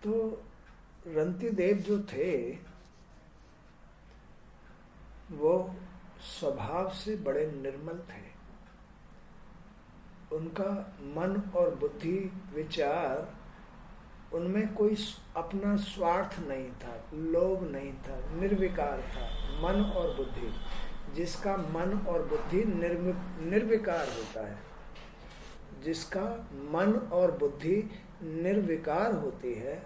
तो रंतिदेव जो थे वो स्वभाव से बड़े निर्मल थे। उनका मन और बुद्धि विचार, उनमें कोई अपना स्वार्थ नहीं था, लोभ नहीं था, निर्विकार था। मन और बुद्धि, जिसका मन और बुद्धि निर्विकार होता है, जिसका मन और बुद्धि निर्विकार होती है,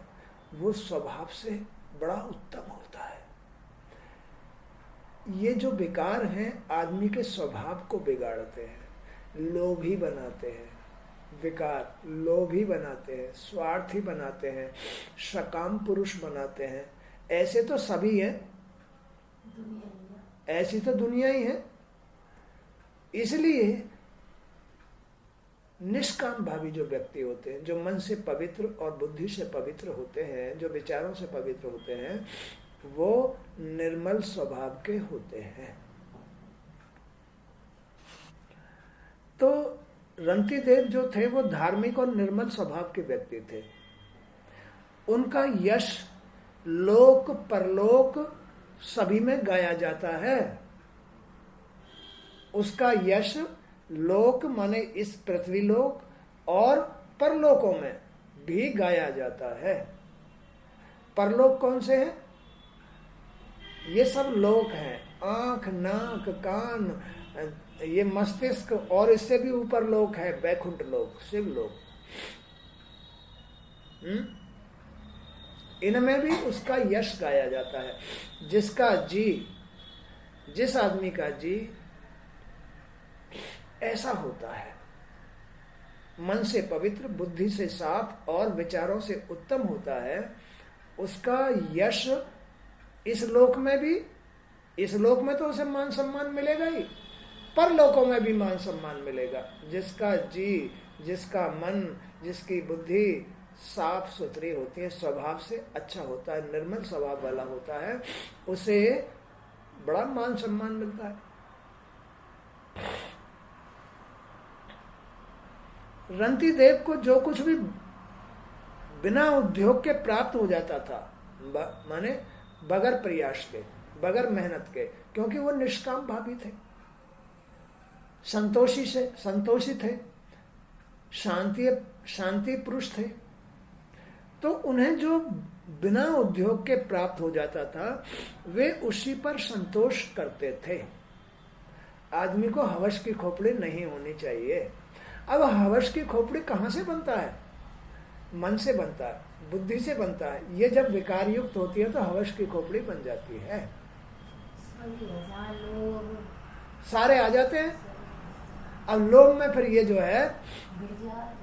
वो स्वभाव से बड़ा उत्तम होता है। ये जो विकार हैं आदमी के स्वभाव को बिगाड़ते हैं, लोभी बनाते हैं, विकार लोभी बनाते हैं, स्वार्थी बनाते हैं, सकाम पुरुष बनाते हैं। ऐसे तो सभी हैं, ऐसी तो दुनिया ही है। इसलिए निष्काम भावी जो व्यक्ति होते हैं, जो मन से पवित्र और बुद्धि से पवित्र होते हैं, जो विचारों से पवित्र होते हैं, वो निर्मल स्वभाव के होते हैं। तो रंतिदेव जो थे वो धार्मिक और निर्मल स्वभाव के व्यक्ति थे। उनका यश लोक परलोक सभी में गाया जाता है। उसका यश लोक माने इस पृथ्वी लोक और परलोकों में भी गाया जाता है। परलोक कौन से हैं? ये सब लोक हैं, आंख, नाक, कान, ये मस्तिष्क, और इससे भी ऊपर लोक है वैकुंठ लोक, शिव लोक। इनमें भी उसका यश गाया जाता है। जिसका जी, जिस आदमी का जी ऐसा होता है, मन से पवित्र, बुद्धि से साफ और विचारों से उत्तम होता है, उसका यश इस लोक में भी, इस लोक में तो उसे मान सम्मान मिलेगा ही, परलोकों में भी मान सम्मान मिलेगा। जिसका जी, जिसका मन, जिसकी बुद्धि साफ सुथरी होती है, स्वभाव से अच्छा होता है, निर्मल स्वभाव वाला होता है, उसे बड़ा मान सम्मान मिलता है। रंतिदेव को जो कुछ भी बिना उद्योग के प्राप्त हो जाता था, माने बगैर प्रयास के, बगैर मेहनत के, क्योंकि वो निष्काम भावी थे, संतोषी थे, शांति पुरुष थे। तो उन्हें जो बिना उद्योग के प्राप्त हो जाता था, वे उसी पर संतोष करते थे। आदमी को हवस की खोपड़ी नहीं होनी चाहिए। अब हवस की खोपड़ी कहाँ से बनता है? मन से बनता है, बुद्धि से बनता है। ये जब विकार युक्त होती है तो हवस की खोपड़ी बन जाती है, सारे आ जाते हैं। अब लोभ में फिर ये जो है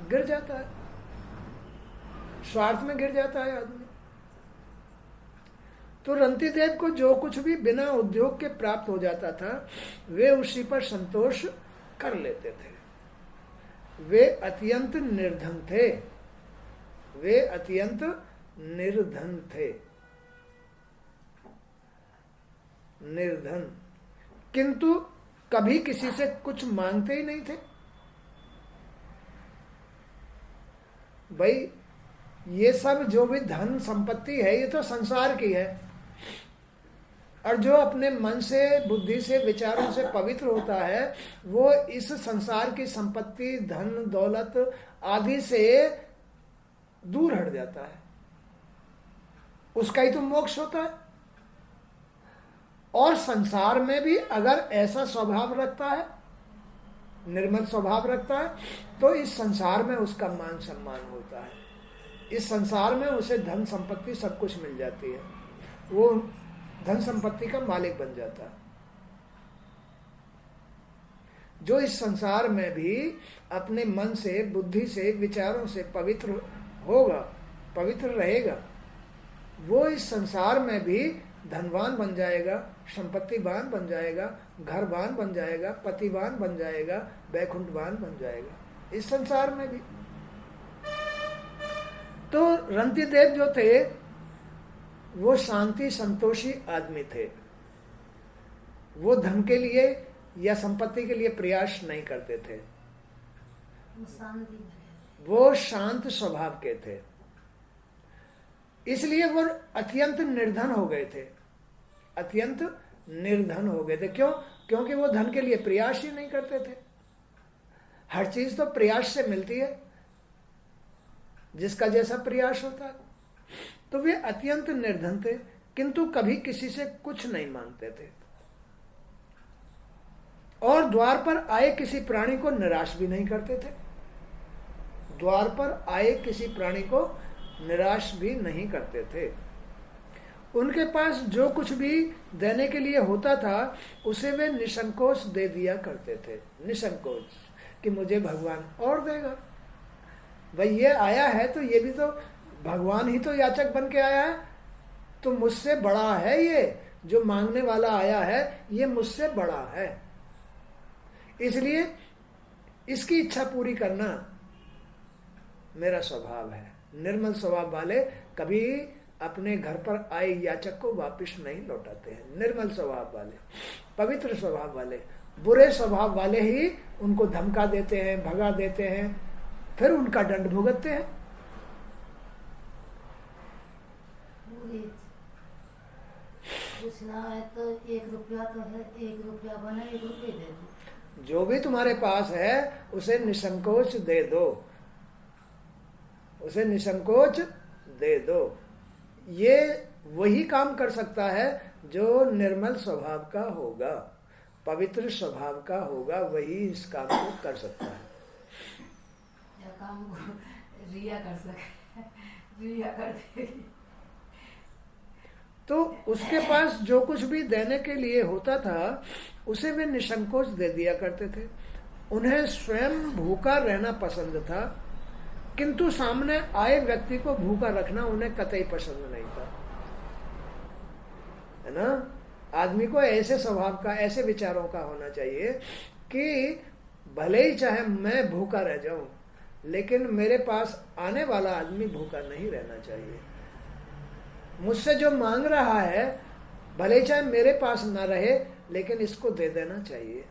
गिर जाता है, स्वार्थ में गिर जाता है आदमी। तो रंतिदेव को जो कुछ भी बिना उद्योग के प्राप्त हो जाता था, वे उसी पर संतोष कर लेते थे। वे अत्यंत निर्धन थे, वे अत्यंत निर्धन थे, निर्धन, किंतु कभी किसी से कुछ मांगते ही नहीं थे। भाई ये सब जो भी धन संपत्ति है, ये तो संसार की है, और जो अपने मन से, बुद्धि से, विचारों से पवित्र होता है, वो इस संसार की संपत्ति, धन दौलत आदि से दूर हट जाता है। उसका ही तो मोक्ष होता है। और संसार में भी अगर ऐसा स्वभाव रखता है, निर्मल स्वभाव रखता है, तो इस संसार में उसका मान सम्मान होता है। इस संसार में उसे धन संपत्ति सब कुछ मिल जाती है, वो धन संपत्ति का मालिक बन जाता है। जो इस संसार में भी अपने मन से, बुद्धि से, विचारों से पवित्र होगा, पवित्र रहेगा, वो इस संसार में भी धनवान बन जाएगा, संपत्तिवान बन जाएगा, घरवान बन जाएगा, पतिवान बन जाएगा, वैकुंठवान बन जाएगा, इस संसार में भी। तो रंतिदेव जो थे वो शांति संतोषी आदमी थे। वो धन के लिए या संपत्ति के लिए प्रयास नहीं करते थे, वो शांत स्वभाव के थे। इसलिए वो अत्यंत निर्धन हो गए थे, अत्यंत निर्धन हो गए थे। क्यों? क्योंकि वो धन के लिए प्रयास ही नहीं करते थे। हर चीज तो प्रयास से मिलती है, जिसका जैसा प्रयास होता है। तो वे अत्यंत निर्धन थे, किंतु कभी किसी से कुछ नहीं मांगते थे, और द्वार पर आए किसी प्राणी को निराश भी नहीं करते थे। द्वार पर आए किसी प्राणी को निराश भी नहीं करते थे। उनके पास जो कुछ भी देने के लिए होता था उसे वे निसंकोच दे दिया करते थे। निसंकोच कि मुझे भगवान और देगा। भाई ये आया है तो ये भी तो भगवान ही तो याचक बन के आया है, तो मुझसे बड़ा है। ये जो मांगने वाला आया है ये मुझसे बड़ा है, इसलिए इसकी इच्छा पूरी करना मेरा स्वभाव है। निर्मल स्वभाव वाले कभी अपने घर पर आए याचक को वापस नहीं लौटाते हैं। निर्मल स्वभाव वाले, पवित्र स्वभाव वाले, बुरे स्वभाव वाले ही उनको धमका देते हैं, भगा देते हैं, फिर उनका दंड भुगतते हैं। पूछना है तो 1 रुपया तो है, 1 रुपया बने 1 रुपये दे दो। जो भी तुम्हारे पास है उसे निसंकोच दे दो, उसे निसंकोच दे दो। ये वही काम कर सकता है जो निर्मल स्वभाव का होगा, पवित्र स्वभाव का होगा, वही इस काम को कर सकता है। या काम रिया कर सके, रिया कर देगी। तो उसके पास जो कुछ भी देने के लिए होता था उसे वे निसंकोच दे दिया करते थे। उन्हें स्वयं भूखा रहना पसंद था, किंतु सामने आए व्यक्ति को भूखा रखना उन्हें कतई पसंद नहीं था, है ना। आदमी को ऐसे स्वभाव का, ऐसे विचारों का होना चाहिए कि भले ही चाहे मैं भूखा रह जाऊं, लेकिन मेरे पास आने वाला आदमी भूखा नहीं रहना चाहिए। मुझसे जो मांग रहा है भले चाहे मेरे पास ना रहे, लेकिन इसको दे देना चाहिए,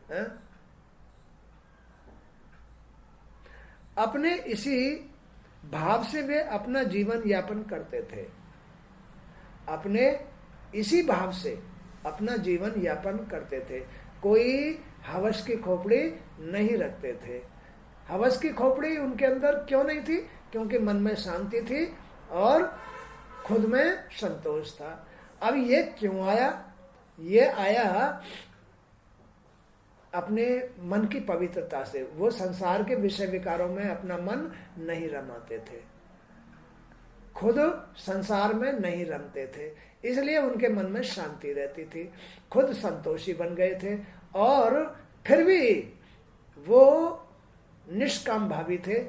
है? अपने इसी भाव से वे अपना जीवन यापन करते थे। अपने इसी भाव से अपना जीवन यापन करते थे। कोई हवस की खोपड़ी नहीं रखते थे। हवस की खोपड़ी उनके अंदर क्यों नहीं थी? क्योंकि मन में शांति थी और खुद में संतोष था। अब ये क्यों आया? ये आया अपने मन की पवित्रता से। वो संसार के विषय विकारों में अपना मन नहीं रमाते थे, खुद संसार में नहीं रमते थे, इसलिए उनके मन में शांति रहती थी, खुद संतोषी बन गए थे। और फिर भी वो निष्काम भावी थे,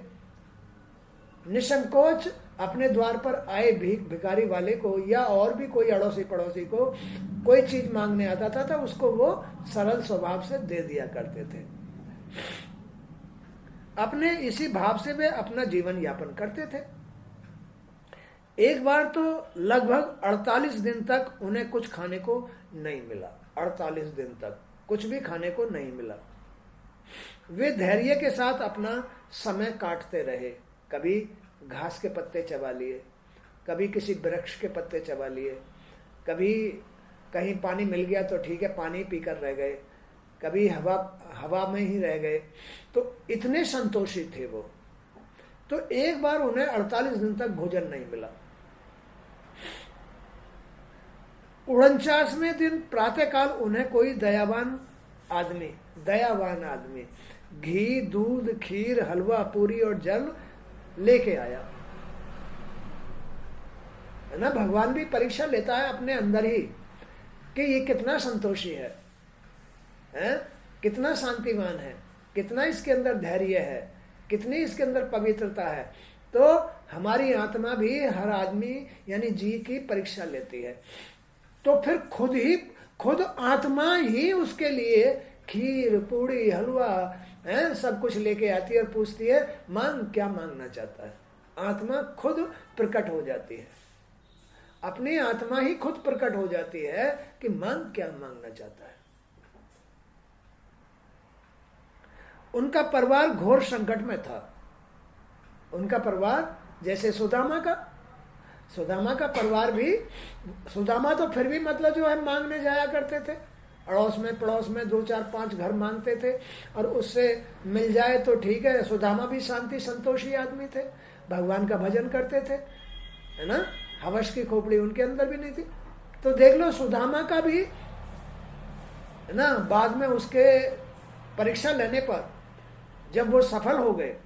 निसंकोच अपने द्वार पर आए भिखारी वाले को या और भी कोई अड़ोसी पड़ोसी को कोई चीज मांगने आता था तो उसको वो सरल स्वभाव से दे दिया करते थे। अपने इसी भाव से वे अपना जीवन यापन करते थे। एक बार तो लगभग 48 दिन तक उन्हें कुछ खाने को नहीं मिला। 48 दिन तक कुछ भी खाने को नहीं मिला। वे धैर्य के साथ अपना समय काटते रहे। कभी घास के पत्ते चबा लिए, कभी किसी वृक्ष के पत्ते चबा लिए, कभी कहीं पानी मिल गया तो ठीक है पानी पीकर रह गए, कभी हवा में ही रह गए। तो इतने संतोषी थे वो। तो एक बार उन्हें 48 दिन तक भोजन नहीं मिला। 49वें दिन प्रातःकाल उन्हें कोई दयावान आदमी घी, दूध, खीर, हलवा, पूरी और जल लेके आया, है ना। भगवान भी परीक्षा लेता है अपने अंदर ही कि ये कितना संतोषी है, कितना शांतिवान है, कितना इसके अंदर धैर्य है, कितनी इसके अंदर पवित्रता है। तो हमारी आत्मा भी हर आदमी यानी जी की परीक्षा लेती है। तो फिर खुद आत्मा ही उसके लिए खीर, पूड़ी, हलवा सब कुछ लेके आती है और पूछती है मांग, क्या मांगना चाहता है। आत्मा खुद प्रकट हो जाती है, अपनी आत्मा ही खुद प्रकट हो जाती है कि मांग, क्या मांगना चाहता है। उनका परिवार घोर संकट में था। उनका परिवार जैसे सुदामा का परिवार भी, सुदामा तो फिर भी मतलब जो है मांगने जाया करते थे, अड़ोस में पड़ोस में 2 4 5 घर मांगते थे, और उससे मिल जाए तो ठीक है। सुदामा भी शांति संतोषी आदमी थे, भगवान का भजन करते थे, है ना। हवस की खोपड़ी उनके अंदर भी नहीं थी। तो देख लो सुदामा का भी, है ना, बाद में उसके परीक्षा लेने पर जब वो सफल हो गए,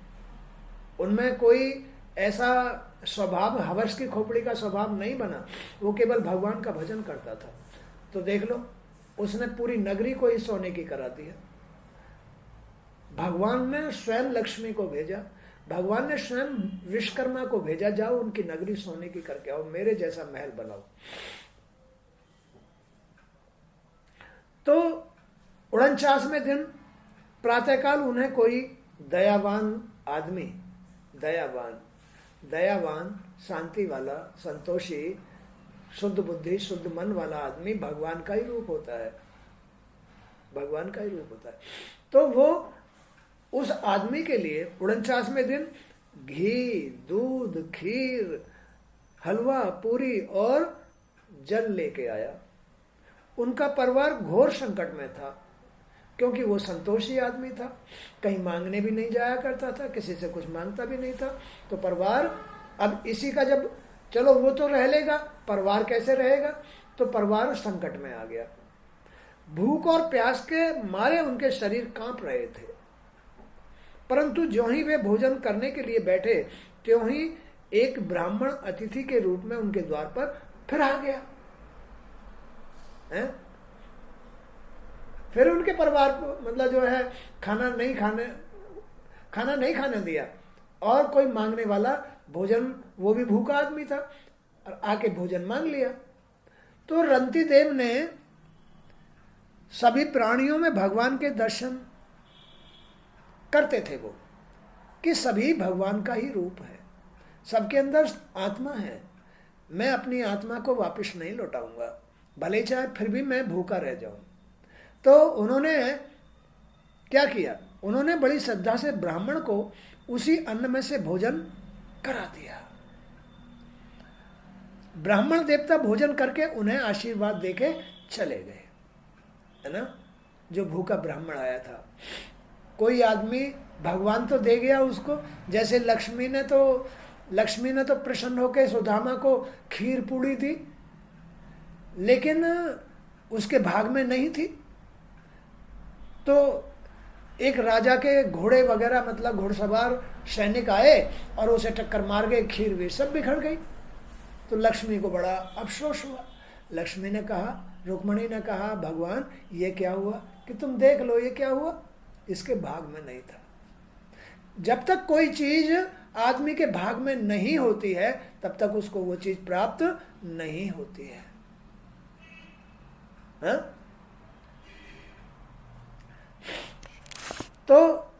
उनमें कोई ऐसा स्वभाव, हवस की खोपड़ी का स्वभाव नहीं बना, वो केवल भगवान का भजन करता था। तो देख लो उसने पूरी नगरी को ही सोने की करा दिया। भगवान ने स्वयं लक्ष्मी को भेजा, भगवान ने स्वयं विश्वकर्मा को भेजा, जाओ उनकी नगरी सोने की करके आओ, मेरे जैसा महल बनाओ। तो 49वें दिन प्रातःकाल उन्हें कोई दयावान आदमी, दयावान, शांति वाला, संतोषी, शुद्ध बुद्धि शुद्ध मन वाला आदमी भगवान का ही रूप होता है, भगवान का ही रूप होता है। तो वो उस आदमी के लिए 49वें दिन घी, दूध, खीर, हलवा, पूरी और जल लेके आया। उनका परिवार घोर संकट में था, क्योंकि वो संतोषी आदमी था, कहीं मांगने भी नहीं जाया करता था, किसी से कुछ मांगता भी नहीं था। तो परिवार अब इसी का, जब चलो वो तो रह लेगा, परिवार कैसे रहेगा, तो परिवार संकट में आ गया। भूख और प्यास के मारे उनके शरीर कांप रहे थे, परंतु जो ही वे भोजन करने के लिए बैठे, त्यों ही एक ब्राह्मण अतिथि के रूप में उनके द्वार पर फिर आ गया है? फिर उनके परिवार को मतलब जो है खाना नहीं खाने दिया, और कोई मांगने वाला भोजन, वो भी भूखा आदमी था, और आके भोजन मांग लिया। तो रंती देव ने सभी प्राणियों में भगवान के दर्शन करते थे, वो कि सभी भगवान का ही रूप है, सबके अंदर आत्मा है। मैं अपनी आत्मा को वापस नहीं लौटाऊंगा, भले चाहे फिर भी मैं भूखा रह जाऊं। तो उन्होंने क्या किया, उन्होंने बड़ी श्रद्धा से ब्राह्मण को उसी अन्न में से भोजन करा दिया। ब्राह्मण देवता भोजन करके उन्हें आशीर्वाद देके चले गए, है ना। जो भूखा ब्राह्मण आया था, कोई आदमी भगवान तो दे गया उसको, जैसे लक्ष्मी ने तो प्रसन्न होकर सुदामा को खीर पूड़ी दी, लेकिन उसके भाग में नहीं थी। तो एक राजा के घोड़े वगैरह, मतलब घुड़सवार सैनिक आए और उसे टक्कर मार गए, खीर भी सब बिखर गई। तो लक्ष्मी को बड़ा अफसोस हुआ। लक्ष्मी ने कहा, रुक्मणी ने कहा, भगवान ये क्या हुआ, कि तुम देख लो ये क्या हुआ, इसके भाग में नहीं था। जब तक कोई चीज आदमी के भाग में नहीं होती है, तब तक उसको वो चीज प्राप्त नहीं होती है, हा? तो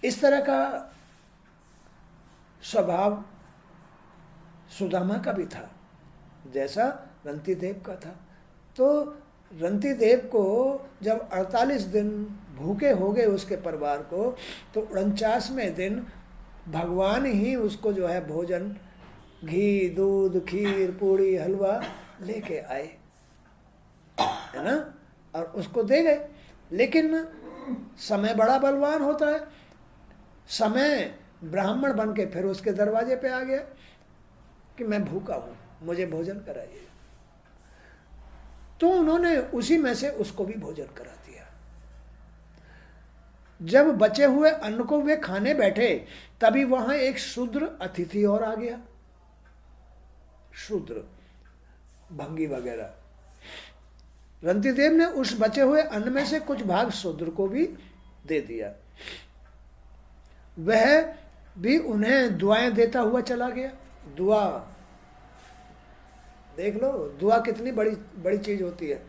इस तरह का स्वभाव सुदामा का भी था, जैसा रंती देव का था। तो रंती देव को जब 48 दिन भूखे हो गए उसके परिवार को, तो 49वें दिन भगवान ही उसको जो है भोजन, घी, दूध, खीर, पूड़ी, हलवा लेके आए, है ना, और उसको दे गए। लेकिन समय बड़ा बलवान होता है। समय ब्राह्मण बन के फिर उसके दरवाजे पे आ गया कि मैं भूखा हूं, मुझे भोजन कराइए। तो उन्होंने उसी में से उसको भी भोजन करा दिया। जब बचे हुए अन्न को वे खाने बैठे, तभी वहां एक शूद्र अतिथि और आ गया, शूद्र, भंगी वगैरह। रंतिदेव ने उस बचे हुए अन्न में से कुछ भाग शूद्र को भी दे दिया। वह भी उन्हें दुआएं देता हुआ चला गया। दुआ देख लो, दुआ कितनी बड़ी बड़ी चीज होती है।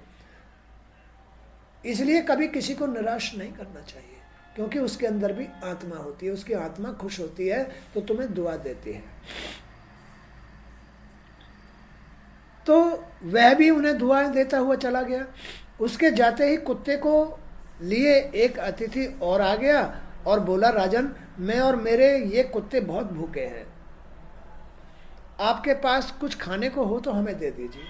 इसलिए कभी किसी को निराश नहीं करना चाहिए, क्योंकि उसके अंदर भी आत्मा होती है, उसकी आत्मा खुश होती है तो तुम्हें दुआ देती है। तो वह भी उन्हें दुआएं देता हुआ चला गया। उसके जाते ही कुत्ते को लिए एक अतिथि और आ गया और बोला, राजन मैं और मेरे ये कुत्ते बहुत भूखे हैं, आपके पास कुछ खाने को हो तो हमें दे दीजिए।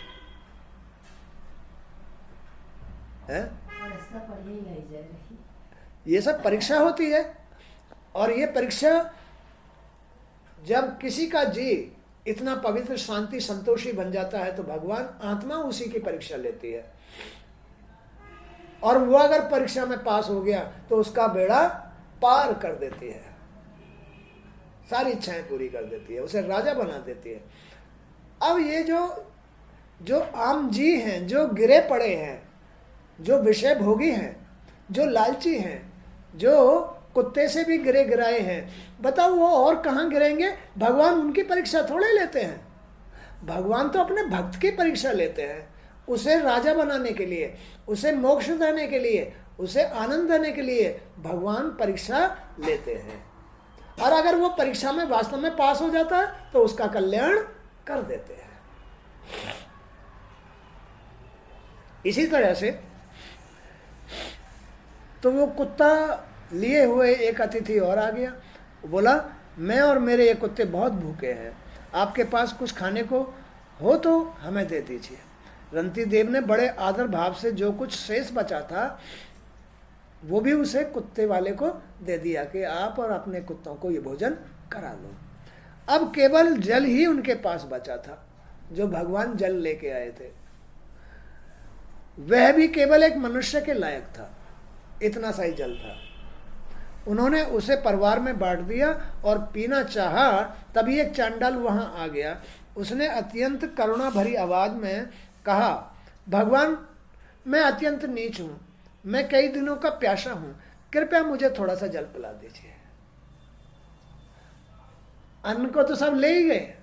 है? ऐसा पढ़िए लाई जा रही। ये सब परीक्षा होती है, और ये परीक्षा जब किसी का जी इतना पवित्र, शांति, संतोषी बन जाता है तो भगवान आत्मा उसी की परीक्षा लेती है, और वो अगर परीक्षा में पास हो गया तो उसका बेड़ा पार कर देती है, सारी इच्छाएं पूरी कर देती है, उसे राजा बना देती है। अब ये जो आम जी हैं, जो गिरे पड़े हैं, जो विषय भोगी हैं, जो लालची हैं, जो कुत्ते से भी गिरे गिराए हैं, बताओ वो और कहाँ गिरेंगे? भगवान उनकी परीक्षा थोड़े लेते हैं। भगवान तो अपने भक्त की परीक्षा लेते हैं, उसे राजा बनाने के लिए, उसे मोक्ष देने के लिए, उसे आनंद देने के लिए भगवान परीक्षा लेते हैं। और अगर वो परीक्षा में वास्तव में पास हो जाता है तो उसका कल्याण कर देते हैं। इसी तरह से तो वो कुत्ता लिए हुए एक अतिथि और आ गया, बोला, मैं और मेरे ये कुत्ते बहुत भूखे हैं, आपके पास कुछ खाने को हो तो हमें दे दीजिए। रंती देव ने बड़े आदर भाव से जो कुछ शेष बचा था वो भी उसे कुत्ते वाले को दे दिया कि आप और अपने कुत्तों को ये भोजन करा लो। अब केवल जल ही उनके पास बचा था, जो भगवान जल लेके आए थे, वह भी केवल एक मनुष्य के लायक था, इतना सा ही जल था। उन्होंने उसे परिवार में बांट दिया और पीना चाहा, तभी एक चांडाल वहां आ गया। उसने अत्यंत करुणा भरी आवाज में कहा, भगवान मैं अत्यंत नीच हूं, मैं कई दिनों का प्यासा हूं, कृपया मुझे थोड़ा सा जल पिला दीजिए। अन्न को तो सब ले ही गए,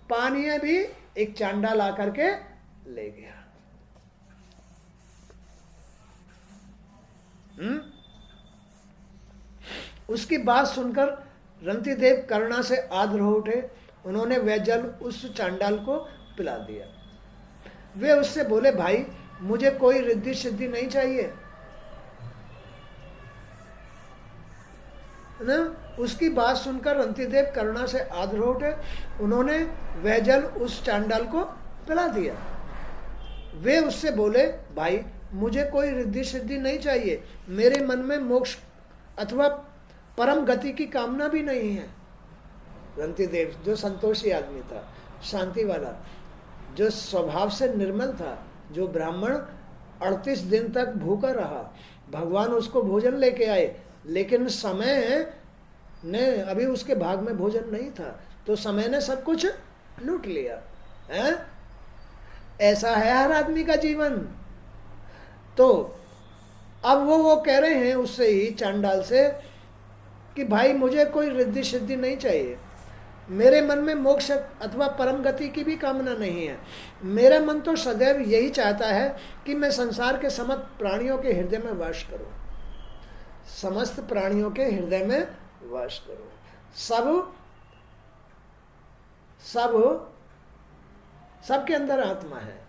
पानी भी एक चांडाल आकर के ले गया। उसकी बात सुनकर रंतीदेव करुणा से आर्द्र हो उठे। उन्होंने वह जल उस चांडाल को पिला दिया। वे उससे बोले, भाई मुझे कोई रिद्धि सिद्धि नहीं चाहिए ना। उसकी बात सुनकर रंतीदेव करुणा से आर्द्र हो उठे। उन्होंने वह जल उस चांडाल को पिला दिया। वे उससे बोले, भाई मुझे कोई रिद्धि सिद्धि नहीं चाहिए, मेरे मन में मोक्ष अथवा परम गति की कामना भी नहीं है। रंतीदेव जो संतोषी आदमी था, शांति वाला, जो स्वभाव से निर्मल था, जो ब्राह्मण 38 दिन तक भूखा रहा, भगवान उसको भोजन लेके आए, लेकिन समय ने अभी उसके भाग में भोजन नहीं था, तो समय ने सब कुछ लूट लिया है। ऐसा है हर आदमी का जीवन। तो अब वो कह रहे हैं उससे ही, चांडाल से, कि भाई मुझे कोई रिद्धि सिद्धि नहीं चाहिए, मेरे मन में मोक्ष अथवा परम गति की भी कामना नहीं है। मेरा मन तो सदैव यही चाहता है कि मैं संसार के समस्त प्राणियों के हृदय में वास करूं, समस्त प्राणियों के हृदय में वास करूं। सबके अंदर आत्मा है?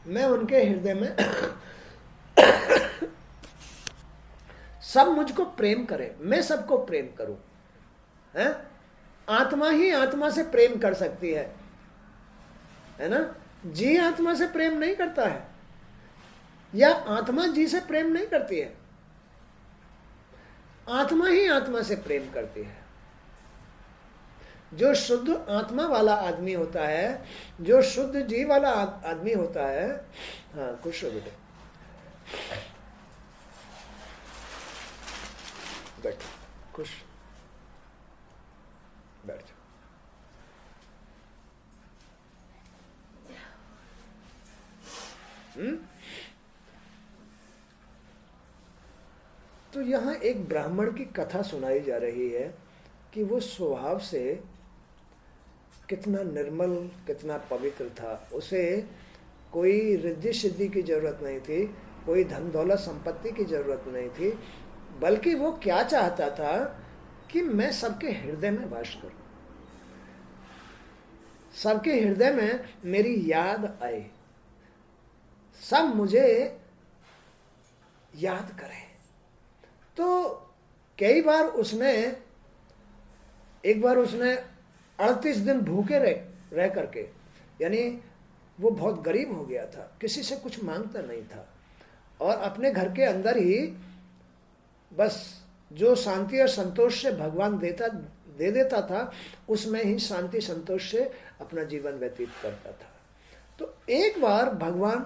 मैं उनके हृदय में सब मुझको प्रेम करे, मैं सबको प्रेम करूं। है? आत्मा ही आत्मा से प्रेम कर सकती है ना। जी आत्मा से प्रेम नहीं करता है, या आत्मा जी से प्रेम नहीं करती है, आत्मा ही आत्मा से प्रेम करती है। जो शुद्ध आत्मा वाला आदमी होता है, जो शुद्ध जी वाला आदमी होता है, हाँ खुश हो बेटे, बैठ, खुश बैठ। तो यहां एक ब्राह्मण की कथा सुनाई जा रही है कि वो स्वभाव से कितना निर्मल, कितना पवित्र था। उसे कोई रिद्धि सिद्धि की जरूरत नहीं थी, कोई धन दौलत संपत्ति की जरूरत नहीं थी, बल्कि वो क्या चाहता था कि मैं सबके हृदय में वास करूं, सबके हृदय में मेरी याद आए, सब मुझे याद करें, तो कई बार उसने, एक बार उसने 38 दिन भूखे रह करके, यानी वो बहुत गरीब हो गया था, किसी से कुछ मांगता नहीं था, और अपने घर के अंदर ही बस जो शांति और संतोष से भगवान दे देता था, उसमें ही शांति संतोष से अपना जीवन व्यतीत करता था। तो एक बार भगवान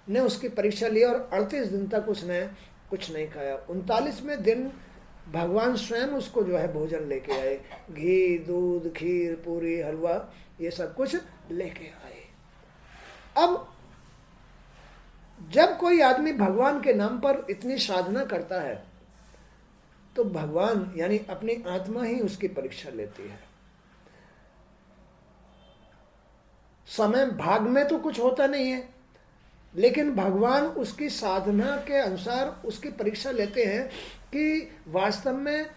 ने उसकी परीक्षा ली और 38 दिन तक उसने कुछ नहीं खाया। 39वें दिन भगवान स्वयं उसको जो है भोजन लेके आए, घी, दूध, खीर, पूरी, हलवा, ये सब कुछ लेके आए। अब जब कोई आदमी भगवान के नाम पर इतनी साधना करता है तो भगवान यानी अपनी आत्मा ही उसकी परीक्षा लेती है। समय भाग में तो कुछ होता नहीं है, लेकिन भगवान उसकी साधना के अनुसार उसकी परीक्षा लेते हैं कि वास्तव में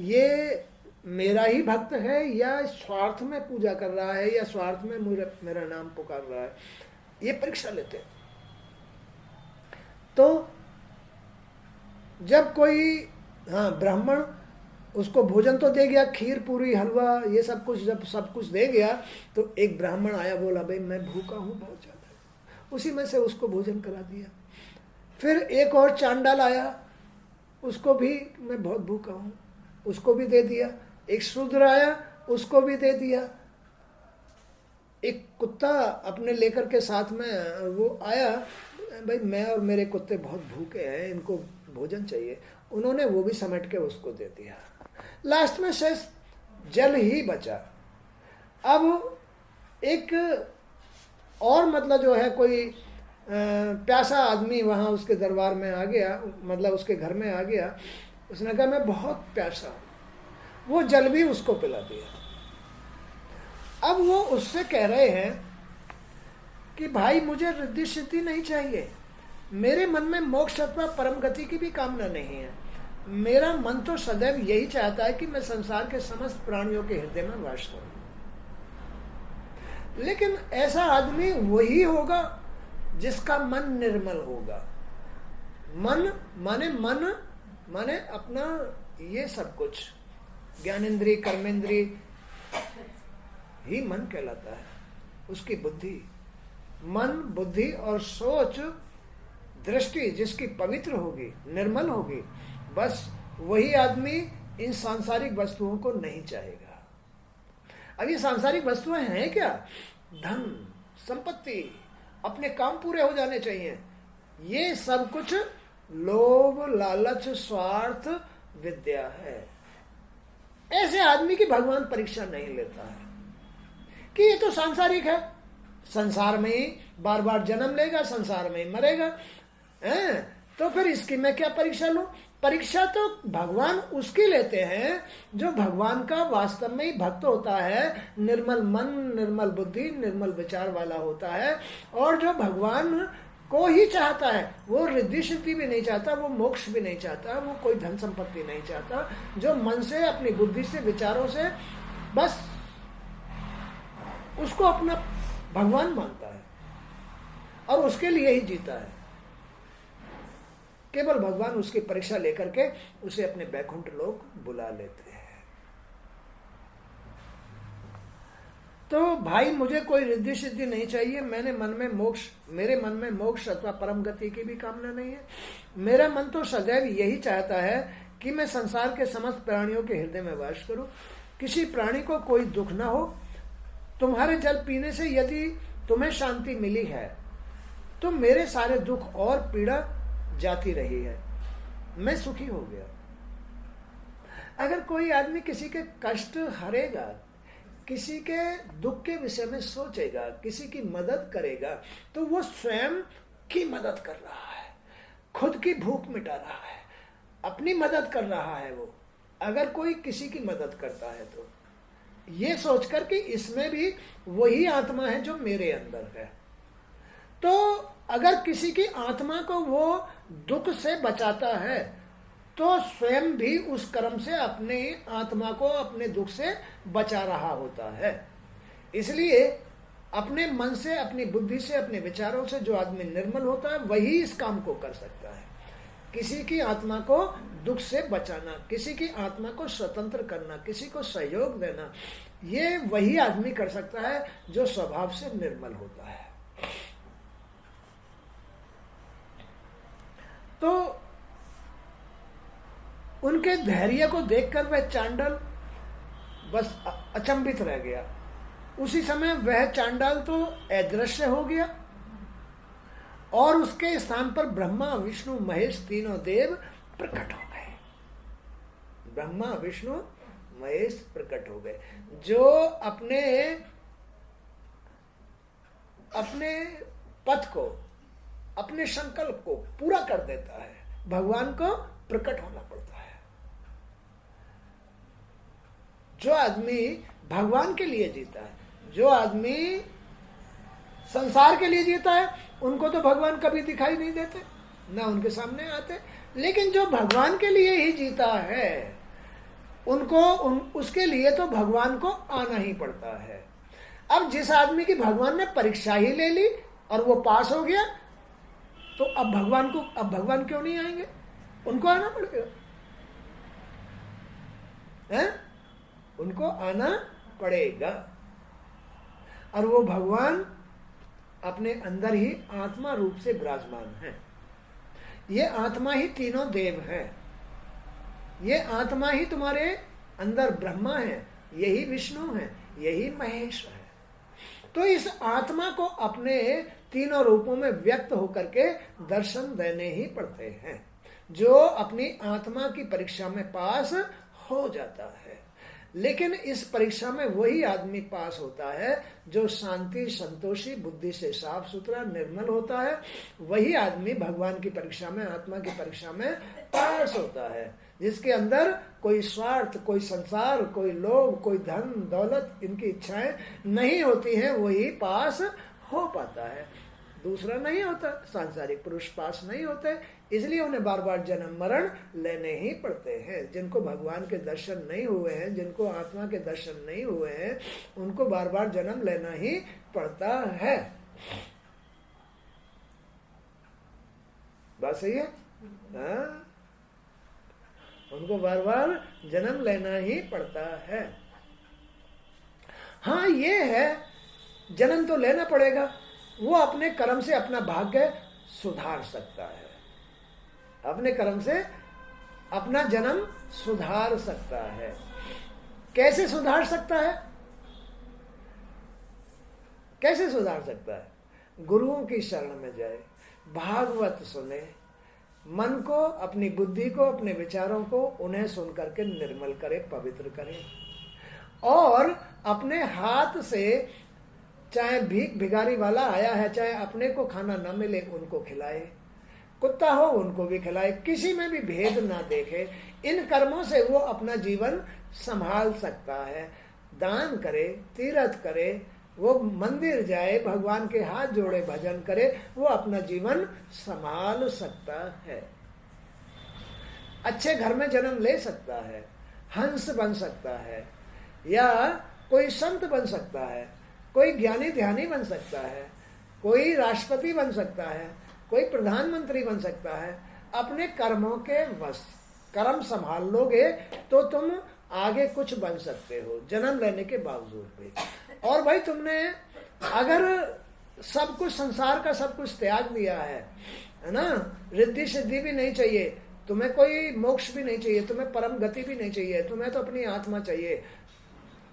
ये मेरा ही भक्त है या स्वार्थ में पूजा कर रहा है या स्वार्थ में मेरा नाम पुकार रहा है, ये परीक्षा लेते हैं। तो जब कोई ब्राह्मण उसको भोजन तो दे गया, खीर, पूरी, हलवा, ये सब कुछ जब सब कुछ दे गया, तो एक ब्राह्मण आया, बोला भाई मैं भूखा हूँ बहुत ज़्यादा, उसी में से उसको भोजन करा दिया। फिर एक और चांडाल आया, उसको भी मैं बहुत भूखा हूँ, उसको भी दे दिया। एक शूद्र आया, उसको भी दे दिया। एक कुत्ता अपने लेकर के साथ में वो आया, भाई मैं और मेरे कुत्ते बहुत भूखे हैं, इनको भोजन चाहिए, उन्होंने वो भी समेट के उसको दे दिया। लास्ट में शेष जल ही बचा। अब एक और मतलब जो है कोई प्यासा आदमी वहाँ उसके दरबार में आ गया, मतलब उसके घर में आ गया, उसने कहा मैं बहुत प्यासा हूँ, वो जल भी उसको पिला दिया। अब वो उससे कह रहे हैं कि भाई मुझे रिद्धि सिद्धि नहीं चाहिए, मेरे मन में मोक्ष अथवा परम गति की भी कामना नहीं है, मेरा मन तो सदैव यही चाहता है कि मैं संसार के समस्त प्राणियों के हृदय में वास करूं। लेकिन ऐसा आदमी वही होगा जिसका मन निर्मल होगा। मन माने अपना ये सब कुछ ज्ञानेंद्रिय, कर्मेंद्रिय ही मन कहलाता है। उसकी बुद्धि, मन, बुद्धि और सोच, दृष्टि जिसकी पवित्र होगी, निर्मल होगी, बस वही आदमी इन सांसारिक वस्तुओं को नहीं चाहेगा। अब ये सांसारिक वस्तुएं हैं क्या? धन, संपत्ति, अपने काम पूरे हो जाने चाहिए, ये सब कुछ लोभ, लालच, स्वार्थ, विद्या है। ऐसे आदमी की भगवान परीक्षा नहीं लेता है कि ये तो सांसारिक है, संसार में ही बार बार जन्म लेगा, संसार में ही मरेगा, तो फिर इसकी मैं क्या परीक्षा लूं? परीक्षा तो भगवान उसकी लेते हैं जो भगवान का वास्तव में ही भक्त होता है, निर्मल मन, निर्मल बुद्धि, निर्मल विचार वाला होता है, और जो भगवान को ही चाहता है, वो रिद्धि सिद्धि भी नहीं चाहता, वो मोक्ष भी नहीं चाहता, वो कोई धन संपत्ति नहीं चाहता, जो मन से, अपनी बुद्धि से, विचारों से बस उसको अपना भगवान मानता है और उसके लिए ही जीता है। केवल भगवान उसकी परीक्षा लेकर के उसे अपने बैकुंठ लोक बुला लेते हैं। तो भाई मुझे कोई रिद्धि सिद्धि नहीं चाहिए, मेरे मन में मोक्ष अथवा परम गति की भी कामना नहीं है। मेरा मन तो सदैव यही चाहता है कि मैं संसार के समस्त प्राणियों के हृदय में वास करूं, किसी प्राणी को कोई दुख ना हो। तुम्हारे जल पीने से यदि तुम्हें शांति मिली है तो मेरे सारे दुख और पीड़ा जाती रही है, मैं सुखी हो गया। अगर कोई आदमी किसी के कष्ट हरेगा, किसी के दुख के विषय में सोचेगा, किसी की मदद करेगा, तो वो स्वयं की मदद कर रहा है, खुद की भूख मिटा रहा है, अपनी मदद कर रहा है। वो अगर कोई किसी की मदद करता है तो ये सोचकर कि इसमें भी वही आत्मा है जो मेरे अंदर है। तो अगर किसी की आत्मा को वो दुख से बचाता है तो स्वयं भी उस कर्म से अपने आत्मा को अपने दुख से बचा रहा होता है। इसलिए अपने मन से, अपनी बुद्धि से, अपने विचारों से जो आदमी निर्मल होता है वही इस काम को कर सकता है। किसी की आत्मा को दुख से बचाना, किसी की आत्मा को स्वतंत्र करना, किसी को सहयोग देना, ये वही आदमी कर सकता है जो स्वभाव से निर्मल होता है। तो उनके धैर्य को देखकर वह चांडाल बस अचंभित रह गया। उसी समय वह चांडाल तो अदृश्य हो गया और उसके स्थान पर ब्रह्मा विष्णु महेश तीनों देव प्रकट हो गए। ब्रह्मा विष्णु महेश प्रकट हो गए। जो अपने पथ को, अपने संकल्प को पूरा कर देता है, भगवान को प्रकट होना पड़ता है। जो आदमी भगवान के लिए जीता है, जो आदमी संसार के लिए जीता है, उनको तो भगवान कभी दिखाई नहीं देते, ना उनके सामने आते। लेकिन जो भगवान के लिए ही जीता है, उसके लिए तो भगवान को आना ही पड़ता है। अब जिस आदमी की भगवान ने परीक्षा ही ले ली और वो पास हो गया, तो अब भगवान क्यों नहीं आएंगे? उनको आना पड़ेगा, है? उनको आना पड़ेगा। और वो भगवान अपने अंदर ही आत्मा रूप से विराजमान है। ये आत्मा ही तीनों देव है। ये आत्मा ही तुम्हारे अंदर ब्रह्मा है, यही विष्णु है, यही महेश है। तो इस आत्मा को अपने तीनों रूपों में व्यक्त होकर के दर्शन देने ही पड़ते हैं। जो अपनी आत्मा की परीक्षा में पास हो जाता है। लेकिन इस परीक्षा में वही आदमी पास होता है जो शांति संतोषी बुद्धि से साफ सुथरा निर्मल होता है। वही आदमी भगवान की परीक्षा में, आत्मा की परीक्षा में पास होता है। जिसके अंदर कोई स्वार्थ, कोई संसार, कोई लोभ, कोई धन दौलत, इनकी इच्छाएं नहीं होती हैं, वही पास हो पाता है। दूसरा नहीं होता। सांसारिक पुरुष पास नहीं होते, इसलिए उन्हें बार बार जन्म मरण लेने ही पड़ते हैं। जिनको भगवान के दर्शन नहीं हुए हैं, जिनको आत्मा के दर्शन नहीं हुए हैं, उनको बार बार जन्म लेना ही पड़ता है। बात सही है? हाँ, उनको बार बार जन्म लेना ही पड़ता है। हाँ, ये है, जन्म तो लेना पड़ेगा। वो अपने कर्म से अपना भाग्य सुधार सकता है, अपने कर्म से अपना जन्म सुधार सकता है। कैसे सुधार सकता है? कैसे सुधार सकता है? गुरुओं की शरण में जाए, भागवत सुने, मन को, अपनी बुद्धि को, अपने विचारों को उन्हें सुन करके निर्मल करे, पवित्र करे, और अपने हाथ से, चाहे भीख भिखारी वाला आया है, चाहे अपने को खाना न मिले उनको खिलाए, कुत्ता हो उनको भी खिलाए, किसी में भी भेद ना देखे। इन कर्मों से वो अपना जीवन संभाल सकता है। दान करे, तीर्थ करे, वो मंदिर जाए, भगवान के हाथ जोड़े भजन करे, वो अपना जीवन संभाल सकता है। अच्छे घर में जन्म ले सकता है, हंस बन सकता है, या कोई संत बन सकता है, कोई ज्ञानी ध्यानी बन सकता है, कोई राष्ट्रपति बन सकता है, कोई प्रधानमंत्री बन सकता है। अपने कर्मों के वश कर्म संभाल लोगे तो तुम आगे कुछ बन सकते हो, जन्म लेने के बावजूद भी। और भाई, तुमने अगर सब कुछ, संसार का सब कुछ त्याग दिया है ना, रिद्धि सिद्धि भी नहीं चाहिए तुम्हें, कोई मोक्ष भी नहीं चाहिए तुम्हें, परम गति भी नहीं चाहिए तुम्हें, तो अपनी आत्मा चाहिए,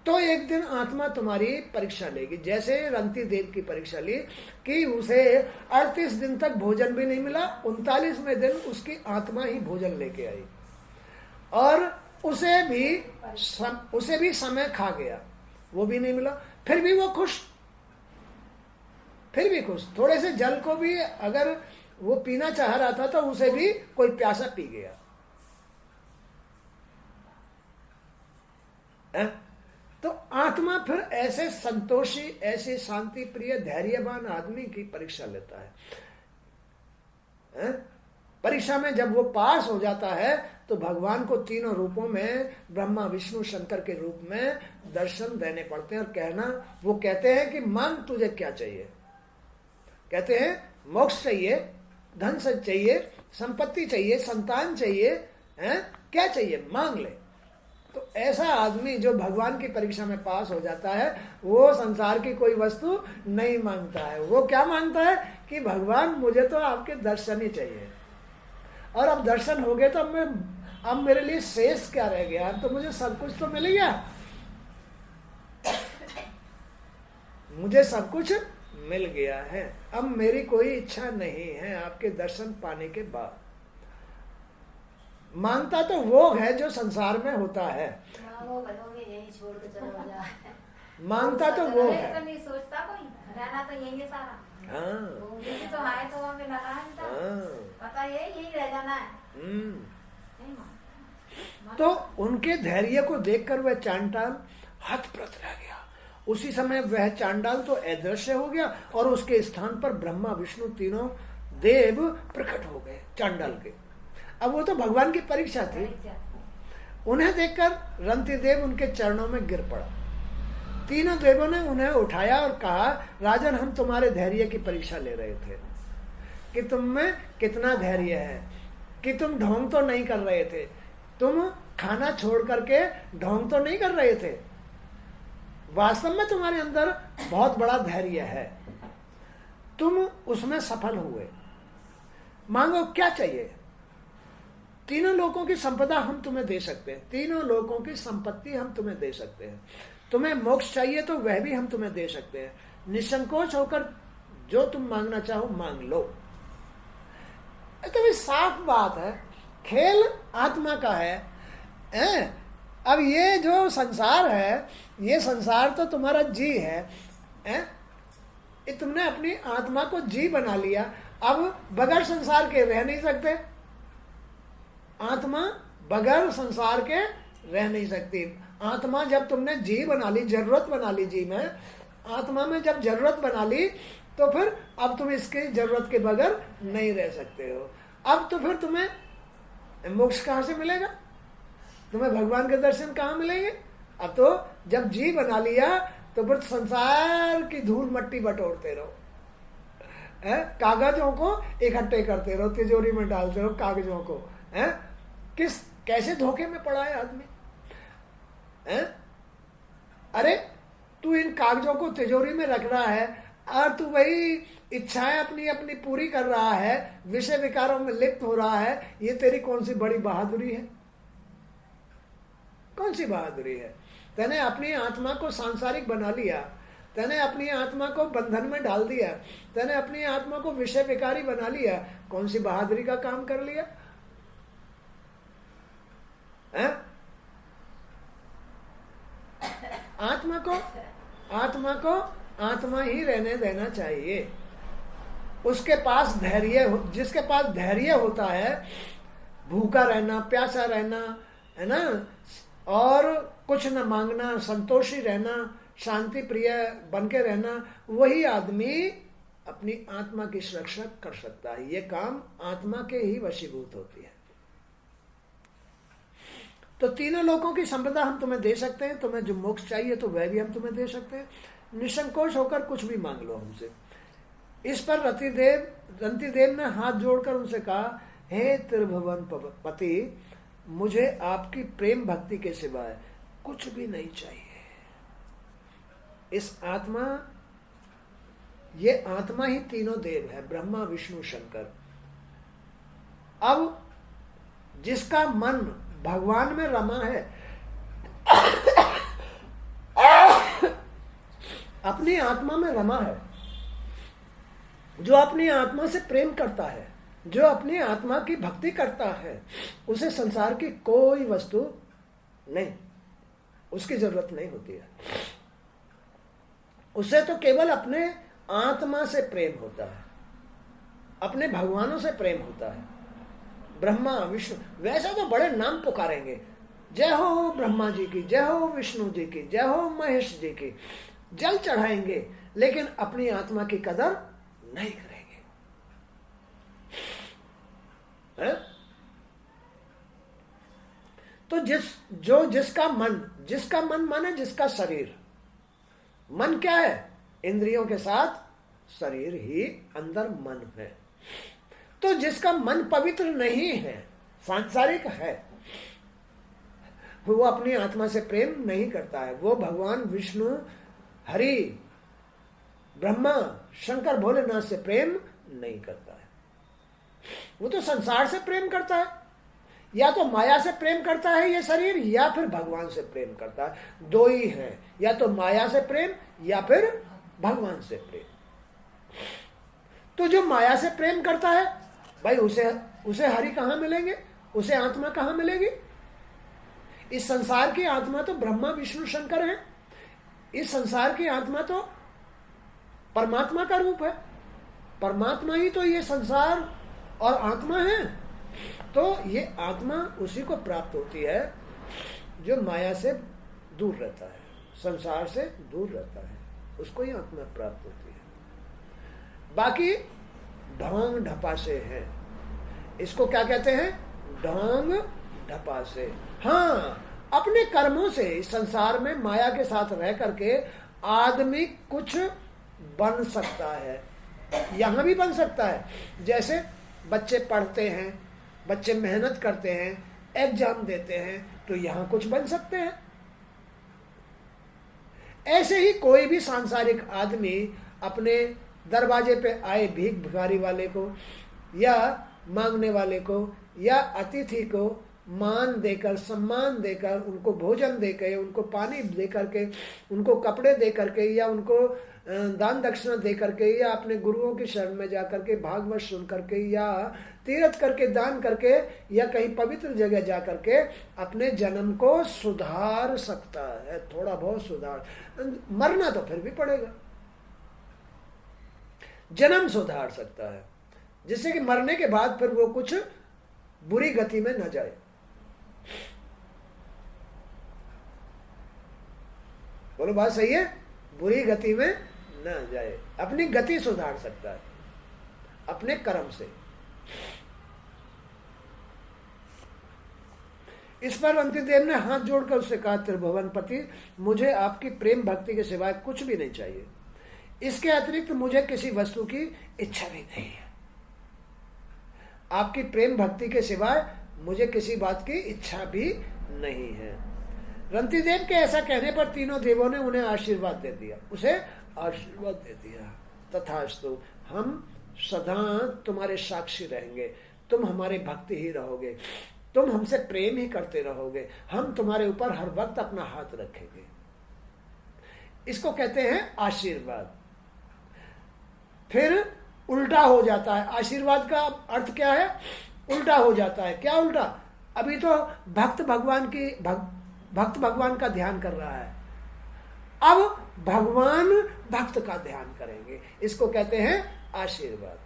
तो एक दिन आत्मा तुम्हारी परीक्षा लेगी। जैसे रंती देव की परीक्षा ली कि उसे 38 दिन तक भोजन भी नहीं मिला, 39वें दिन उसकी आत्मा ही भोजन लेके आई, और उसे भी समय खा गया, वो भी नहीं मिला, फिर भी वो खुश, फिर भी खुश। थोड़े से जल को भी अगर वो पीना चाह रहा था तो उसे भी कोई प्यासा पी गया है? तो आत्मा फिर ऐसे संतोषी, ऐसे शांति प्रिय, धैर्यवान आदमी की परीक्षा लेता है? परीक्षा में जब वो पास हो जाता है तो भगवान को तीनों रूपों में, ब्रह्मा विष्णु शंकर के रूप में दर्शन देने पड़ते हैं। और वो कहते हैं कि मन तुझे क्या चाहिए? कहते हैं मोक्ष चाहिए, धन से चाहिए, संपत्ति चाहिए, संतान चाहिए, हैं, क्या चाहिए, मांग ले। तो ऐसा आदमी जो भगवान की परीक्षा में पास हो जाता है, वो संसार की कोई वस्तु नहीं मांगता है। वो क्या मांगता है कि भगवान मुझे तो आपके दर्शन ही चाहिए, और अब दर्शन हो गए तो अब मेरे लिए शेष क्या रह गया, अब तो मुझे सब कुछ तो मिल गया, मुझे सब कुछ मिल गया है, अब मेरी कोई इच्छा नहीं है आपके दर्शन पाने के बाद। मांगता तो वो है जो संसार में होता है, यही छोड़ के चला जाए। मांगता तो वो है। तो नहीं सोचता कोई, रहना तो यही है सारा। हाँ, तो है तो हमें लगा पता यही रह जाना है। तो उनके धैर्य को देखकर वह चांडाल हतप्रत रह गया। उसी समय वह चांडाल तो अदृश्य हो गया और उसके स्थान पर ब्रह्मा विष्णु तीनों देव प्रकट हो गए चांडाल के। अब वो तो भगवान की परीक्षा थी। उन्हें देखकर रंतिदेव उनके चरणों में गिर पड़ा। तीनों देवों ने उन्हें उठाया और कहा, राजन, हम तुम्हारे धैर्य की परीक्षा ले रहे थे कि तुम में कितना धैर्य है, कि तुम ढोंग तो नहीं कर रहे थे, तुम खाना छोड़ करके ढोंग तो नहीं कर रहे थे, वास्तव में तुम्हारे अंदर बहुत बड़ा धैर्य है, तुम उसमें सफल हुए। मांगो क्या चाहिए? तीनों लोगों की संपदा हम तुम्हें दे सकते हैं, तीनों लोगों की संपत्ति हम तुम्हें दे सकते हैं। तुम्हें मोक्ष चाहिए तो वह भी हम तुम्हें दे सकते हैं। निसंकोच होकर जो तुम मांगना चाहो मांग लो। तो भी साफ बात है, खेल आत्मा का है। अब ये जो संसार है, ये संसार तो तुम्हारा जी है। ये तुमने अपनी आत्मा को जी बना लिया। अब बगैर संसार के रह नहीं सकते। आत्मा बगैर संसार के रह नहीं सकती। आत्मा जब तुमने जी बना ली, जरूरत बना ली जी में, आत्मा में जब जरूरत बना ली तो फिर अब तुम इसकी जरूरत के बगैर नहीं रह सकते हो। अब तो फिर तुम्हें मोक्ष कहाँ से मिलेगा? तुम्हें भगवान के दर्शन कहाँ मिलेंगे? अब तो जब जी बना लिया तो फिर संसार की धूल मट्टी बटोरते रहो, कागजों को इकट्ठे करते रहो, तिजोरी में डालते रहो कागजों को। कैसे धोखे में पड़ा है आदमी। अरे तू इन कागजों को तिजोरी में रख रहा है और तू वही इच्छाएं अपनी अपनी पूरी कर रहा है, विषय विकारों में लिप्त हो रहा है। ये तेरी कौन सी बड़ी बहादुरी है? कौन सी बहादुरी है? तूने अपनी आत्मा को सांसारिक बना लिया, तूने अपनी आत्मा को बंधन में डाल दिया, तूने अपनी आत्मा को विषय विकारी बना लिया। कौन सी बहादुरी का काम कर लिया? आत्मा को आत्मा ही रहने देना चाहिए। उसके पास धैर्य, जिसके पास धैर्य होता है, भूखा रहना, प्यासा रहना, है ना, और कुछ न मांगना, संतोषी रहना, शांति प्रिय बन के रहना, वही आदमी अपनी आत्मा की सुरक्षा कर सकता है। ये काम आत्मा के ही वशीभूत होती है। तो तीनों लोगों की संपदा हम तुम्हें दे सकते हैं। तुम्हें जो मोक्ष चाहिए तो वह भी हम तुम्हें दे सकते हैं। निसंकोच होकर कुछ भी मांग लो हमसे। इस पर रंतिदेव ने हाथ जोड़कर उनसे कहा, हे त्रिभुवन पति, मुझे आपकी प्रेम भक्ति के सिवाय कुछ भी नहीं चाहिए। ये आत्मा ही तीनों देव है, ब्रह्मा विष्णु शंकर। अब जिसका मन भगवान में रमा है, अपनी आत्मा में रमा है, जो अपनी आत्मा से प्रेम करता है, जो अपनी आत्मा की भक्ति करता है, उसे संसार की कोई वस्तु नहीं, उसकी जरूरत नहीं होती है। उसे तो केवल अपने आत्मा से प्रेम होता है, अपने भगवानों से प्रेम होता है। ब्रह्मा विष्णु, वैसे तो बड़े नाम पुकारेंगे, जय हो ब्रह्मा जी की, जय हो विष्णु जी की, जय हो महेश जी की, जल चढ़ाएंगे, लेकिन अपनी आत्मा की कदर नहीं करेंगे। है? तो जिसका मन माने जिसका शरीर। मन क्या है? इंद्रियों के साथ शरीर ही अंदर मन है। तो जिसका मन पवित्र नहीं है, सांसारिक है, वो अपनी आत्मा से प्रेम नहीं करता है। वो भगवान विष्णु, हरि, ब्रह्मा, शंकर, भोलेनाथ से प्रेम नहीं करता है। वो तो संसार से प्रेम करता है, या तो माया से प्रेम करता है ये शरीर, या फिर भगवान से प्रेम करता है। दो ही है, या तो माया से प्रेम या फिर भगवान से प्रेम। तो जो माया से प्रेम करता है भाई, उसे हरि कहां मिलेंगे, उसे आत्मा कहां मिलेगी? इस संसार की आत्मा तो ब्रह्मा विष्णु शंकर है। इस संसार की आत्मा तो परमात्मा का रूप है। परमात्मा ही तो ये संसार और आत्मा है। तो ये आत्मा उसी को प्राप्त होती है जो माया से दूर रहता है, संसार से दूर रहता है, उसको ही आत्मा प्राप्त होती है। बाकी ढोंग ढपासे हैं। इसको क्या कहते हैं? ढोंग ढपासे। हाँ, अपने कर्मों से इस संसार में माया के साथ रह करके आदमी कुछ बन सकता है, यहां भी बन सकता है। जैसे बच्चे पढ़ते हैं, बच्चे मेहनत करते हैं, एग्जाम देते हैं, तो यहां कुछ बन सकते हैं। ऐसे ही कोई भी सांसारिक आदमी अपने दरवाजे पे आए भीख भिखारी वाले को, या मांगने वाले को, या अतिथि को मान देकर, सम्मान देकर, उनको भोजन देकर, उनको पानी दे करके, उनको कपड़े दे करके, या उनको दान दक्षिणा दे करके, या अपने गुरुओं की शरण में जा करके भागवत सुन करके, या तीर्थ करके, दान करके, या कहीं पवित्र जगह जा करके अपने जन्म को सुधार सकता है। थोड़ा बहुत सुधार, मरना तो फिर भी पड़ेगा, जन्म सुधार सकता है, जिससे कि मरने के बाद फिर वो कुछ बुरी गति में न जाए। बोलो बात सही है? बुरी गति में न जाए, अपनी गति सुधार सकता है अपने कर्म से। इस पर अंतिदेव ने हाथ जोड़कर उससे कहा, त्रिभुवनपति, मुझे आपकी प्रेम भक्ति के सिवाय कुछ भी नहीं चाहिए। इसके अतिरिक्त मुझे किसी वस्तु की इच्छा भी नहीं है। आपकी प्रेम भक्ति के सिवाय मुझे किसी बात की इच्छा भी नहीं है। रंतिदेव के ऐसा कहने पर तीनों देवों ने उन्हें आशीर्वाद दे दिया, उसे आशीर्वाद दे दिया। तथास्तु, हम सदा तुम्हारे साक्षी रहेंगे, तुम हमारे भक्त ही रहोगे, तुम हमसे प्रेम ही करते रहोगे, हम तुम्हारे ऊपर हर वक्त अपना हाथ रखेंगे। इसको कहते हैं आशीर्वाद। फिर उल्टा हो जाता है। आशीर्वाद का अर्थ क्या है? उल्टा हो जाता है। क्या उल्टा? अभी तो भक्त भगवान का ध्यान कर रहा है, अब भगवान भक्त का ध्यान करेंगे। इसको कहते हैं आशीर्वाद।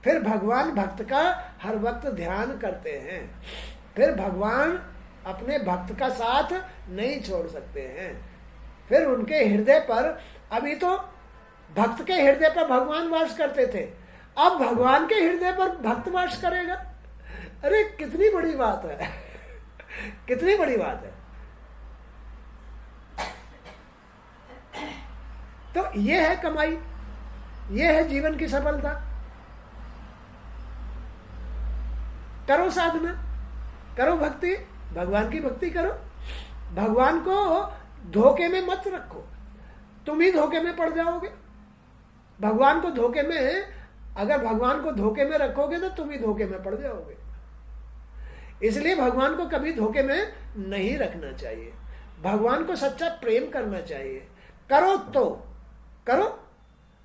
फिर भगवान भक्त का हर वक्त ध्यान करते हैं। फिर भगवान अपने भक्त का साथ नहीं छोड़ सकते हैं। फिर उनके हृदय पर, अभी तो भक्त के हृदय पर भगवान वास करते थे, अब भगवान के हृदय पर भक्त वास करेगा। अरे कितनी बड़ी बात है, कितनी बड़ी बात है। तो ये है कमाई, ये है जीवन की सफलता। करो साधना, करो भक्ति, भगवान की भक्ति करो। भगवान को धोखे में मत रखो, तुम ही धोखे में पड़ जाओगे। भगवान को धोखे में, अगर भगवान को धोखे में रखोगे तो तुम ही धोखे में पड़ जाओगे। इसलिए भगवान को कभी धोखे में नहीं रखना चाहिए। भगवान को सच्चा प्रेम करना चाहिए। करो तो करो,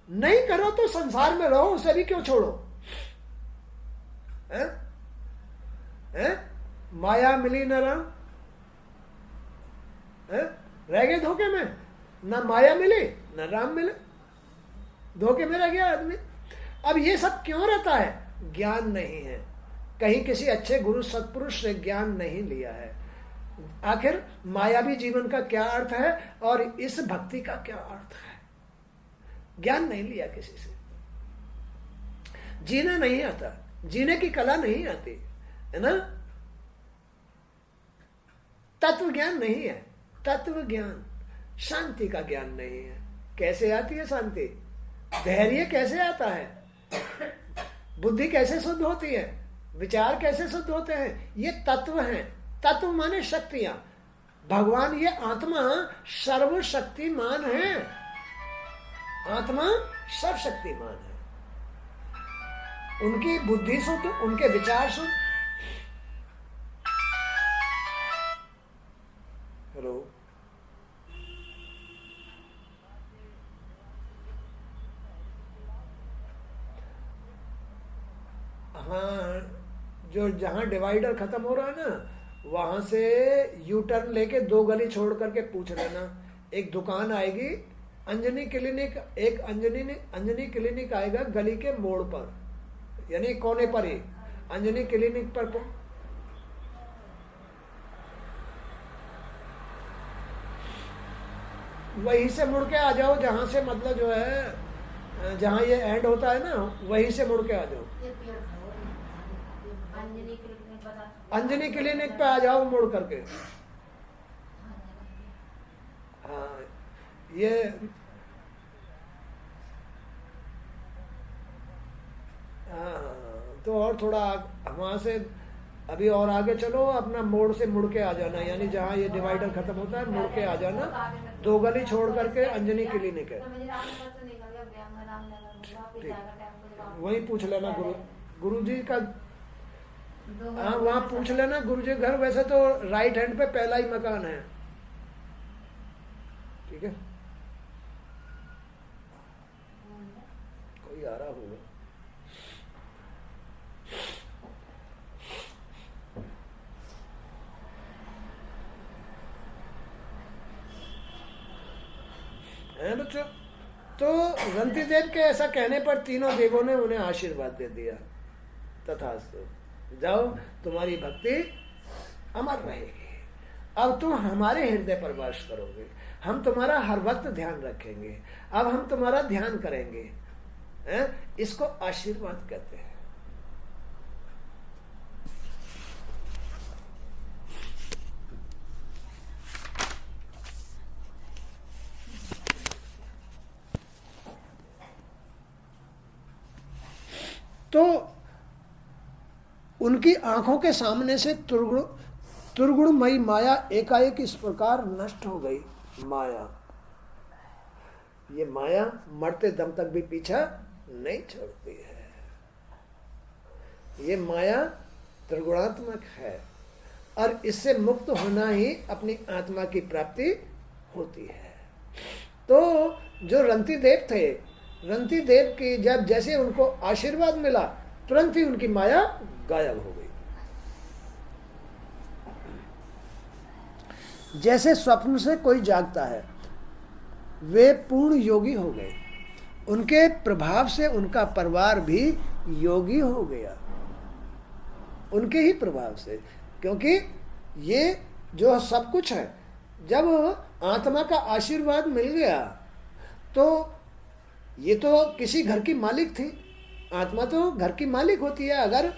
नहीं करो तो संसार में रहो, उसे भी क्यों छोड़ो? है? है? माया मिली न राम, रह गए धोखे में। ना माया मिली न राम मिले, धोखे में रह गया आदमी। अब ये सब क्यों रहता है? ज्ञान नहीं है, कहीं किसी अच्छे गुरु सत्पुरुष से ज्ञान नहीं लिया है। आखिर मायावी जीवन का क्या अर्थ है और इस भक्ति का क्या अर्थ है? ज्ञान नहीं लिया किसी से, जीना नहीं आता, जीने की कला नहीं आती है ना। तत्व ज्ञान नहीं है, तत्व ज्ञान, शांति का ज्ञान नहीं है। कैसे आती है शांति? धैर्य कैसे आता है, बुद्धि कैसे शुद्ध होती है, विचार कैसे शुद्ध होते हैं? ये तत्व हैं। तत्व माने शक्तियां। भगवान ये आत्मा सर्वशक्तिमान है। आत्मा सर्वशक्तिमान है। उनकी बुद्धि शुद्ध, उनके विचार शुद्ध। हेलो, हाँ, जो जहां डिवाइडर खत्म हो रहा है ना, वहां से यू टर्न लेके 2 गली छोड़ करके पूछ लेना। एक दुकान आएगी, अंजनी क्लिनिक, एक अंजनी क्लिनिक आएगा गली के मोड़ पर, यानी कोने पर ही अंजनी क्लिनिक पर वहीं से मुड़ के आ जाओ, जहां से मतलब जो है, जहां ये एंड होता है ना, वहीं से मुड़ के आ जाओ। अंजनी क्लिनिक पे आ जाओ मुड़ करके। हाँ, ये हाँ, तो और थोड़ा वहां से अभी और आगे चलो, अपना मोड़ से मुड़ के आ जाना, यानी जहाँ ये डिवाइडर खत्म होता है मुड़ के आ जाना। 2 गली छोड़ करके अंजनी क्लिनिक है, वहीं पूछ लेना गुरु जी का। हाँ, वहाँ पूछ लेना गुरु जी घर। वैसे तो राइट हैंड पे पहला ही मकान है, ठीक है। कोई आ रहा होगा। है बच्चों, तो रंती देव के ऐसा कहने पर तीनों देवों ने उन्हें आशीर्वाद दे दिया। तथास्तु, जाओ, तुम्हारी भक्ति अमर रहेगी। अब तुम हमारे हृदय पर वास करोगे, हम तुम्हारा हर वक्त ध्यान रखेंगे। अब हम तुम्हारा ध्यान करेंगे, इसको आशीर्वाद कहते हैं। तो उनकी आंखों के सामने से तुर्गुणमयी माया एकाएक इस प्रकार नष्ट हो गई। माया, ये माया मरते दम तक भी पीछा नहीं छोड़ती है। ये माया त्रिगुणात्मक है और इससे मुक्त होना ही अपनी आत्मा की प्राप्ति होती है। तो जो रंती देव थे, रंती देव की जब जैसे उनको आशीर्वाद मिला, तुरंत ही उनकी माया गायब हो गई। जैसे स्वप्न से कोई जागता है, वे पूर्ण योगी हो गए। उनके प्रभाव से उनका परिवार भी योगी हो गया, उनके ही प्रभाव से। क्योंकि ये जो सब कुछ है, जब आत्मा का आशीर्वाद मिल गया तो ये तो किसी घर की मालिक थी। आत्मा तो घर की मालिक होती है। अगर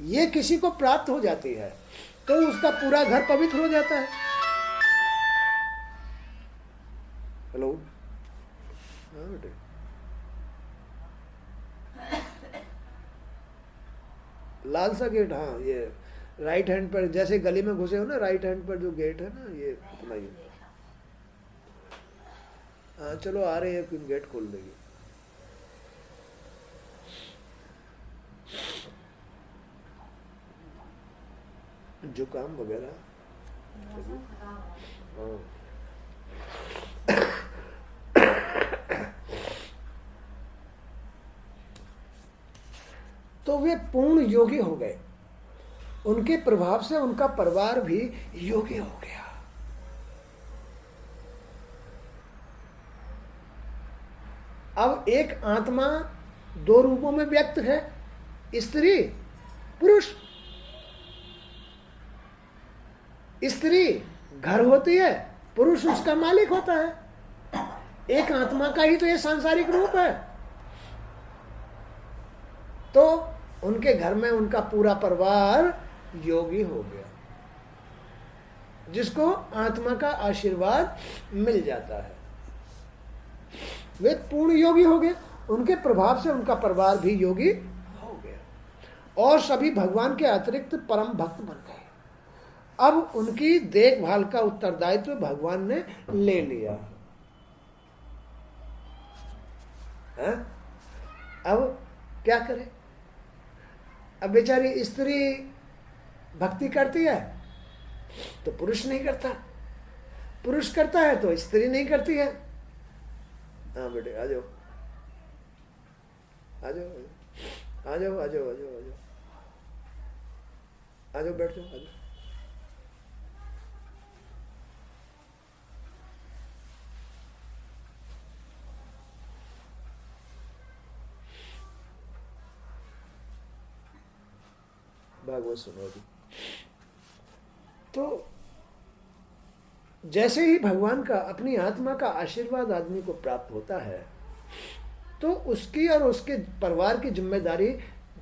ये किसी को प्राप्त हो जाती है तो उसका पूरा घर पवित्र हो जाता है। हेलो, हाँ बेटे, लाल सा गेट, हाँ, ये राइट हैंड पर, जैसे गली में घुसे हो ना, राइट हैंड पर जो गेट है ना, ये इतना ही। हाँ चलो, आ रहे हैं, फिर गेट खोल देंगे। जुकाम वगैरह, हाँ। तो वे पूर्ण योगी हो गए। उनके प्रभाव से उनका परिवार भी योगी हो गया। अब एक आत्मा 2 रूपों में व्यक्त है, स्त्री पुरुष। स्त्री घर होती है, पुरुष उसका मालिक होता है। एक आत्मा का ही तो ये सांसारिक रूप है। तो उनके घर में उनका पूरा परिवार योगी हो गया, जिसको आत्मा का आशीर्वाद मिल जाता है। वे पूर्ण योगी हो गए, उनके प्रभाव से उनका परिवार भी योगी हो गया और सभी भगवान के अतिरिक्त परम भक्त बन गए। अब उनकी देखभाल का उत्तरदायित्व भगवान ने ले लिया। है? अब क्या करे? अब बेचारी स्त्री भक्ति करती है तो पुरुष नहीं करता, पुरुष करता है तो स्त्री नहीं करती है। हाँ बेटे आ जाओ आ जाओ आ जाओ आ जाओ आ जाओ आ जाओ आ जाओ, बैठ जाओ, आ जाओ। भागवत सुनो अभी। तो जैसे ही भगवान का अपनी आत्मा का आशीर्वाद आदमी को प्राप्त होता है तो उसकी और उसके परिवार की जिम्मेदारी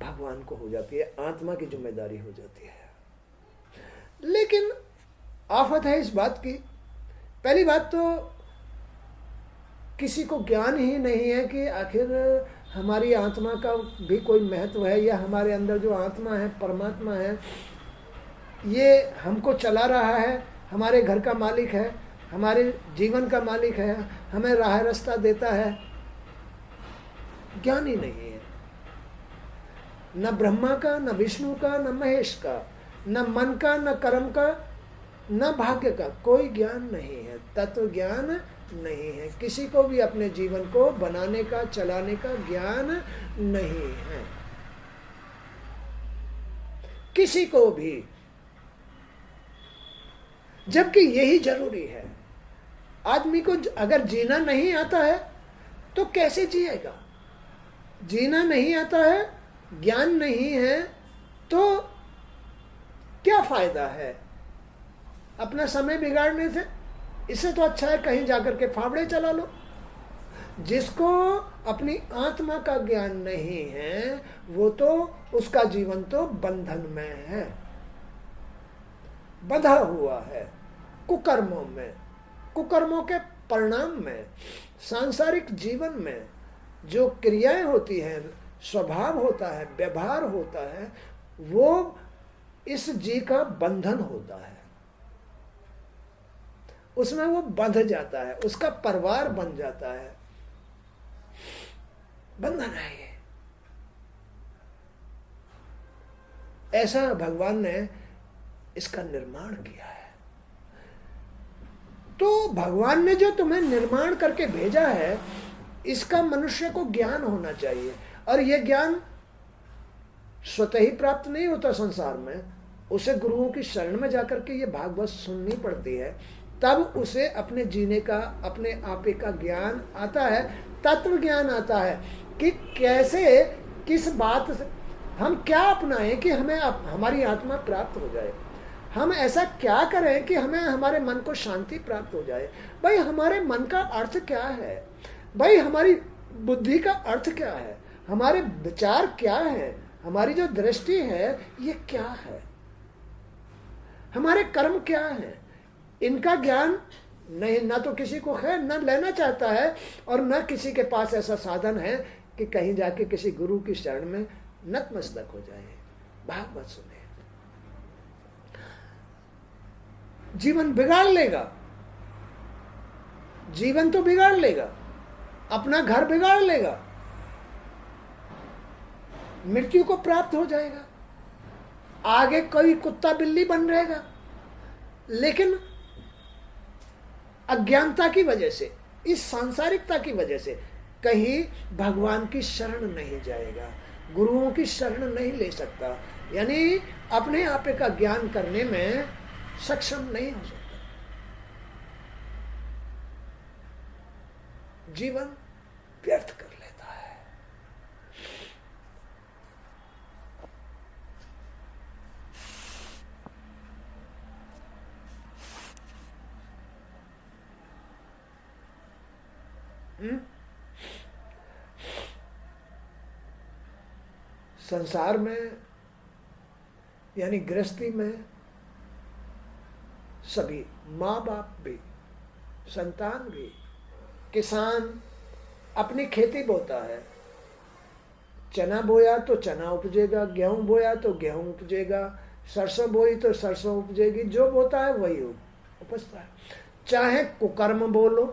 भगवान को हो जाती है, आत्मा की जिम्मेदारी हो जाती है। लेकिन आफत है इस बात की, पहली बात तो किसी को ज्ञान ही नहीं है कि आखिर हमारी आत्मा का भी कोई महत्व है, या हमारे अंदर जो आत्मा है, परमात्मा है, ये हमको चला रहा है, हमारे घर का मालिक है, हमारे जीवन का मालिक है, हमें राह रास्ता देता है। ज्ञान ही नहीं है, न ब्रह्मा का, न विष्णु का, न महेश का, न मन का, न कर्म का, न भाग्य का, कोई ज्ञान नहीं है, तत्व ज्ञान नहीं है। किसी को भी अपने जीवन को बनाने का, चलाने का ज्ञान नहीं है, किसी को भी। जबकि यही जरूरी है। आदमी को अगर जीना नहीं आता है तो कैसे जिएगा? जीना नहीं आता है, ज्ञान नहीं है, तो क्या फायदा है अपना समय बिगाड़ने से? इससे तो अच्छा है कहीं जाकर के फावड़े चला लो। जिसको अपनी आत्मा का ज्ञान नहीं है वो तो, उसका जीवन तो बंधन में है, बंधा हुआ है कुकर्मों में, कुकर्मों के परिणाम में। सांसारिक जीवन में जो क्रियाएं होती हैं, स्वभाव होता है, व्यवहार होता है, वो इस जी का बंधन होता है, उसमें वो बंध जाता है, उसका परिवार बन जाता है, बंधन है ये। ऐसा भगवान ने इसका निर्माण किया है। तो भगवान ने जो तुम्हें निर्माण करके भेजा है, इसका मनुष्य को ज्ञान होना चाहिए। और यह ज्ञान स्वतः ही प्राप्त नहीं होता संसार में, उसे गुरुओं की शरण में जाकर के ये भागवत सुननी पड़ती है, तब उसे अपने जीने का, अपने आपे का ज्ञान आता है, तत्व ज्ञान आता है कि कैसे, किस बात से हम क्या अपनाएं कि हमें हमारी आत्मा प्राप्त हो जाए। हम ऐसा क्या करें कि हमें, हमारे मन को शांति प्राप्त हो जाए। भाई हमारे मन का अर्थ क्या है? भाई हमारी बुद्धि का अर्थ क्या है? हमारे विचार क्या है? हमारी जो दृष्टि है ये क्या है? हमारे कर्म क्या है? इनका ज्ञान नहीं, ना तो किसी को है, न लेना चाहता है, और न किसी के पास ऐसा साधन है कि कहीं जाके किसी गुरु की शरण में नतमस्तक हो जाए। भागवत सुने, जीवन बिगाड़ लेगा, जीवन तो बिगाड़ लेगा, अपना घर बिगाड़ लेगा, मृत्यु को प्राप्त हो जाएगा, आगे कोई कुत्ता बिल्ली बन रहेगा। लेकिन अज्ञानता की वजह से, इस सांसारिकता की वजह से कहीं भगवान की शरण नहीं जाएगा, गुरुओं की शरण नहीं ले सकता, यानी अपने आपे का ज्ञान करने में सक्षम नहीं हो सकता। जीवन व्यर्थ कर लेता है। संसार में यानी गृहस्थी में सभी, माँ बाप भी, संतान भी, किसान, अपनी खेती बोता है, चना बोया तो चना उपजेगा, गेहूं बोया तो गेहूं उपजेगा, सरसों बोई तो सरसों उपजेगी, जो बोता है वही उपजता है। चाहे कुकर्म बोलो,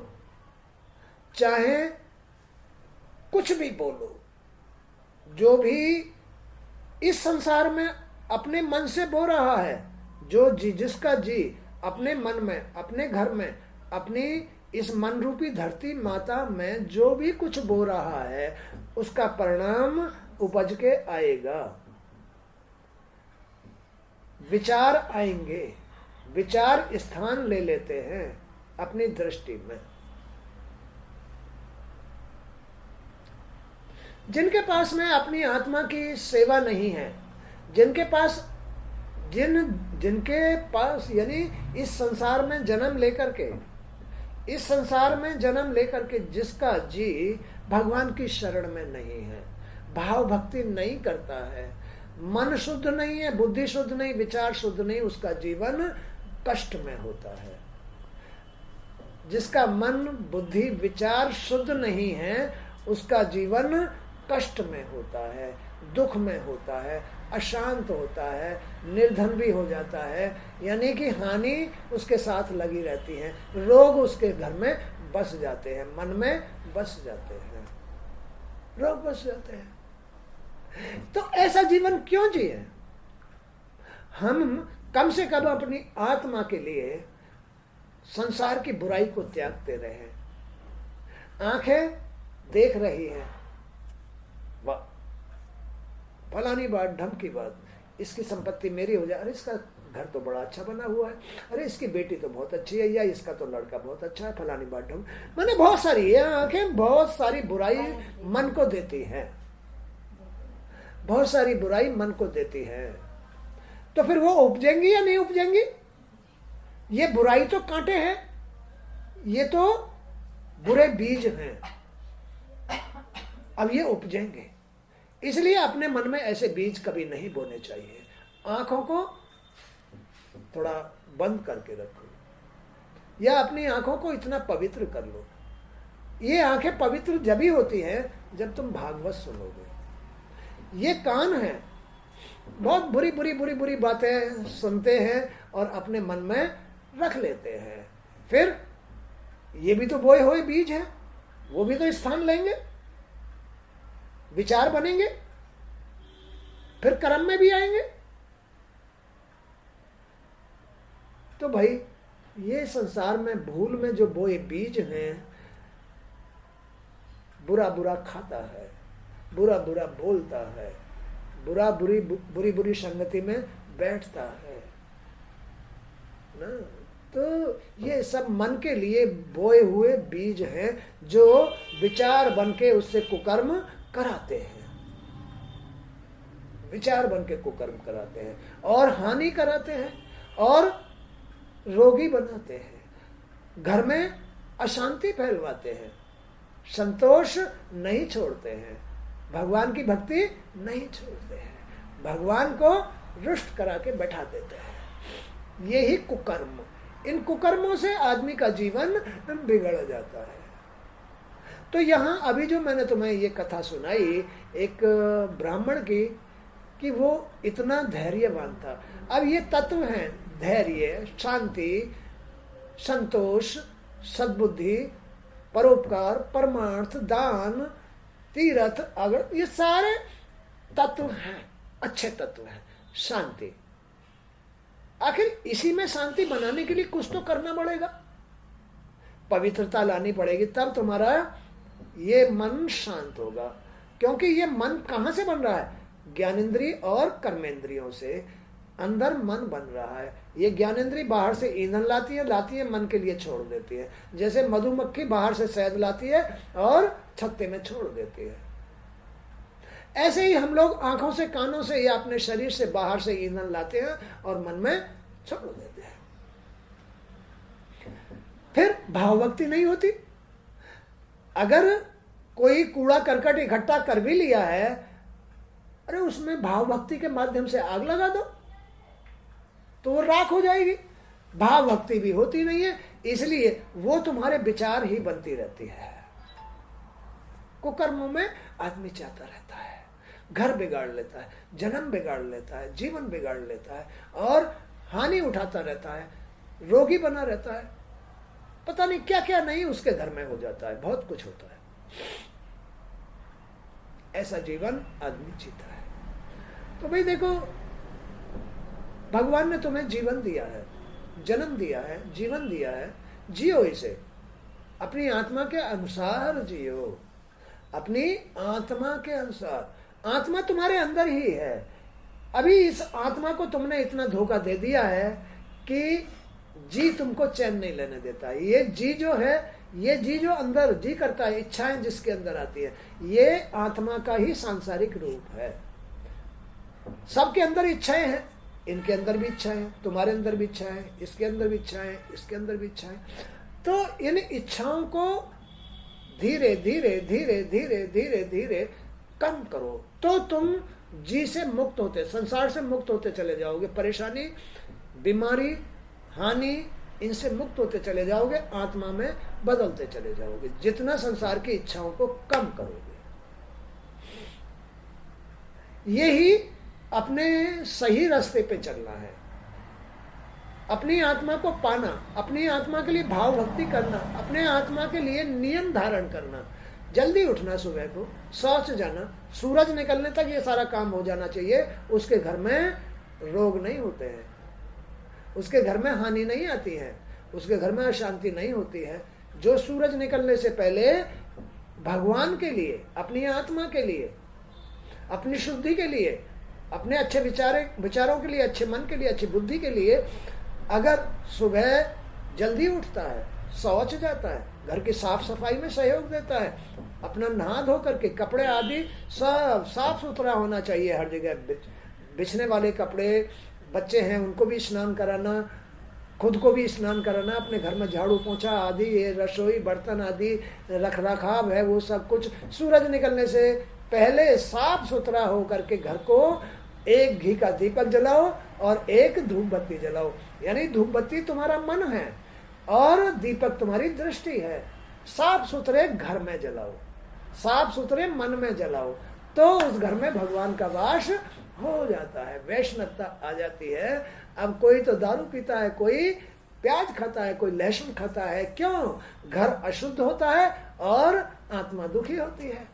चाहे कुछ भी बोलो, जो भी इस संसार में अपने मन से बो रहा है, जो जिसका जी अपने मन में, अपने घर में, अपनी इस मन रूपी धरती माता में जो भी कुछ बो रहा है, उसका परिणाम उपज के आएगा। विचार आएंगे, विचार स्थान ले लेते हैं अपनी दृष्टि में। जिनके पास में अपनी आत्मा की सेवा नहीं है, जिनके पास जिनके पास यानी इस संसार में जन्म लेकर के, इस संसार में जन्म लेकर के जिसका जी भगवान की शरण में नहीं है, भाव भक्ति नहीं करता है, मन शुद्ध नहीं है, बुद्धि शुद्ध नहीं, विचार शुद्ध नहीं, उसका जीवन कष्ट में होता है। जिसका मन बुद्धि विचार शुद्ध नहीं है, उसका जीवन कष्ट में होता है, दुख में होता है, अशांत होता है, निर्धन भी हो जाता है, यानी कि हानि उसके साथ लगी रहती है, रोग उसके घर में बस जाते हैं, मन में बस जाते हैं, रोग बस जाते हैं। तो ऐसा जीवन क्यों जिए? हम कम से कम अपनी आत्मा के लिए संसार की बुराई को त्यागते रहे। आंखें देख रही हैं, वाह फलानी बात, ढमकी बात, इसकी संपत्ति मेरी हो जाए, अरे इसका घर तो बड़ा अच्छा बना हुआ है, अरे इसकी बेटी तो बहुत अच्छी है, या इसका तो लड़का बहुत अच्छा है, फलानी बात ढंग, मैंने बहुत सारी, ये आंखें बहुत सारी बुराई मन को देती है, बहुत सारी बुराई मन को देती है। तो फिर वो उपजेंगी या नहीं उपजेंगी? ये बुराई तो कांटे हैं, ये तो बुरे बीज हैं, अब ये उपजेंगे। इसलिए अपने मन में ऐसे बीज कभी नहीं बोने चाहिए। आंखों को थोड़ा बंद करके रखो, या अपनी आंखों को इतना पवित्र कर लो। ये आंखें पवित्र जब ही होती हैं जब तुम भागवत सुनोगे। ये कान है, बहुत बुरी बुरी बुरी बुरी बातें सुनते हैं और अपने मन में रख लेते हैं, फिर ये भी तो बोए हुए बीज हैं, वो भी तो स्थान लेंगे, विचार बनेंगे, फिर कर्म में भी आएंगे। तो भाई ये संसार में भूल में जो बोए बीज हैं, बुरा बुरा खाता है, बुरा बुरा बोलता है, बुरी बुरी संगति में बैठता है ना, तो ये सब मन के लिए बोए हुए बीज हैं जो विचार बन के उससे कुकर्म कराते हैं, विचार बन के कुकर्म कराते हैं और हानि कराते हैं और रोगी बनाते हैं, घर में अशांति फैलवाते हैं, संतोष नहीं छोड़ते हैं, भगवान की भक्ति नहीं छोड़ते हैं, भगवान को रुष्ट करा के बैठा देते हैं। यही कुकर्म, इन कुकर्मों से आदमी का जीवन बिगड़ जाता है। तो यहाँ अभी जो मैंने तुम्हें ये कथा सुनाई एक ब्राह्मण की, कि वो इतना धैर्यवान था। अब ये तत्व हैं धैर्य, शांति, संतोष, सद्बुद्धि, परोपकार, परमार्थ, दान, तीर्थ, अगर, ये सारे तत्व हैं, अच्छे तत्व हैं। शांति, आखिर इसी में शांति बनाने के लिए कुछ तो करना पड़ेगा, पवित्रता लानी पड़ेगी, तब तुम्हारा ये मन शांत होगा। क्योंकि ये मन कहाँ से बन रहा है? ज्ञानेंद्रिय और कर्मेंद्रियों से अंदर मन बन रहा है। ये ज्ञानेंद्रिय बाहर से ईंधन लाती है, मन के लिए छोड़ देती है। जैसे मधुमक्खी बाहर से शहद लाती है और छत्ते में छोड़ देती है, ऐसे ही हम लोग आंखों से, कानों से या अपने शरीर से बाहर से ईंधन लाते हैं और मन में छोड़ देते हैं। फिर भाव भक्ति नहीं होती। अगर कोई कूड़ा करकट इकट्ठा कर भी लिया है, अरे उसमें भाव भक्ति के माध्यम से आग लगा दो तो वो राख हो जाएगी। भाव भक्ति भी होती नहीं है, इसलिए वो तुम्हारे विचार ही बनती रहती है। कुकर्मों में आदमी जाता रहता है, घर बिगाड़ लेता है, जन्म बिगाड़ लेता है, जीवन बिगाड़ लेता है और हानि उठाता रहता है, रोगी बना रहता है, पता नहीं क्या क्या नहीं उसके घर में हो जाता है, बहुत कुछ होता है। ऐसा जीवन आदमी जीता है। तो भाई देखो, भगवान ने तुम्हें जीवन दिया है, जन्म दिया है, जीवन दिया है, जियो इसे अपनी आत्मा के अनुसार जियो, अपनी आत्मा के अनुसार। आत्मा तुम्हारे अंदर ही है। अभी इस आत्मा को तुमने इतना धोखा दे दिया है कि जी तुमको चैन नहीं लेने देता। ये जी जो है, ये जी जो अंदर जी करता है, इच्छाएं जिसके अंदर आती है, ये आत्मा का ही सांसारिक रूप है। सबके अंदर इच्छाएं हैं, इनके अंदर भी इच्छाएं, तुम्हारे अंदर भी इच्छाएं, इसके अंदर भी इच्छाएं, इसके अंदर भी इच्छाएं। तो इन इच्छाओं को धीरे धीरे धीरे धीरे धीरे धीरे कम करो तो तुम जी से मुक्त होते, संसार से मुक्त होते चले जाओगे। परेशानी, बीमारी, हानि, इनसे मुक्त होते चले जाओगे, आत्मा में बदलते चले जाओगे जितना संसार की इच्छाओं को कम करोगे। यही अपने सही रास्ते पे चलना है, अपनी आत्मा को पाना, अपनी आत्मा के लिए भाव भक्ति करना, अपने आत्मा के लिए नियम धारण करना। जल्दी उठना, सुबह को शौच जाना, सूरज निकलने तक ये सारा काम हो जाना चाहिए। उसके घर में रोग नहीं होते हैं, उसके घर में हानि नहीं आती है, उसके घर में अशांति नहीं होती है। जो सूरज निकलने से पहले भगवान के लिए, अपनी आत्मा के लिए, अपनी शुद्धि के लिए, अपने अच्छे विचारों के लिए, अच्छे मन के लिए, अच्छी बुद्धि के लिए अगर सुबह जल्दी उठता है, शौच जाता है, घर की साफ सफाई में सहयोग देता है, अपना नहा धो करके कपड़े आदि सब साफ सुथरा होना चाहिए हर जगह। बिछने वाले कपड़े, बच्चे हैं उनको भी स्नान कराना, खुद को भी स्नान कराना, अपने घर में झाड़ू पोंछा आदि, ये रसोई बर्तन आदि रख रखाव है, वो सब कुछ सूरज निकलने से पहले साफ सुथरा हो करके घर को एक घी का दीपक जलाओ और एक धूप बत्ती जलाओ। यानी धूप बत्ती तुम्हारा मन है और दीपक तुम्हारी दृष्टि है। साफ सुथरे घर में जलाओ, साफ सुथरे मन में जलाओ, तो उस घर में भगवान का वास हो जाता है, वैष्णवता आ जाती है। अब कोई तो दारू पीता है, कोई प्याज खाता है, कोई लहसुन खाता है, क्यों? घर अशुद्ध होता है और आत्मा दुखी होती है।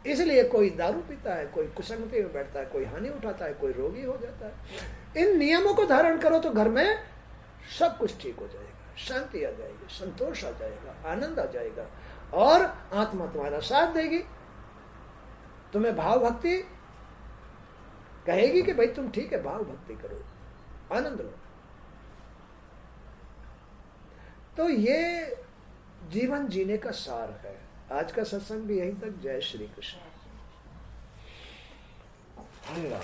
इसलिए कोई दारू पीता है, कोई कुसंगति में बैठता है, कोई हानि उठाता है, कोई रोगी हो जाता है। इन नियमों को धारण करो तो घर में सब कुछ ठीक हो जाएगा, शांति आ जाएगी, संतोष आ जाएगा, आनंद आ जाएगा और आत्मा तुम्हारा साथ देगी। तुम्हें भाव भक्ति कहेगी कि भाई तुम ठीक है, भाव भक्ति करो, आनंद लो। तो ये जीवन जीने का सार है। आज का सत्संग भी यहीं तक। जय श्री कृष्ण। हरे राम।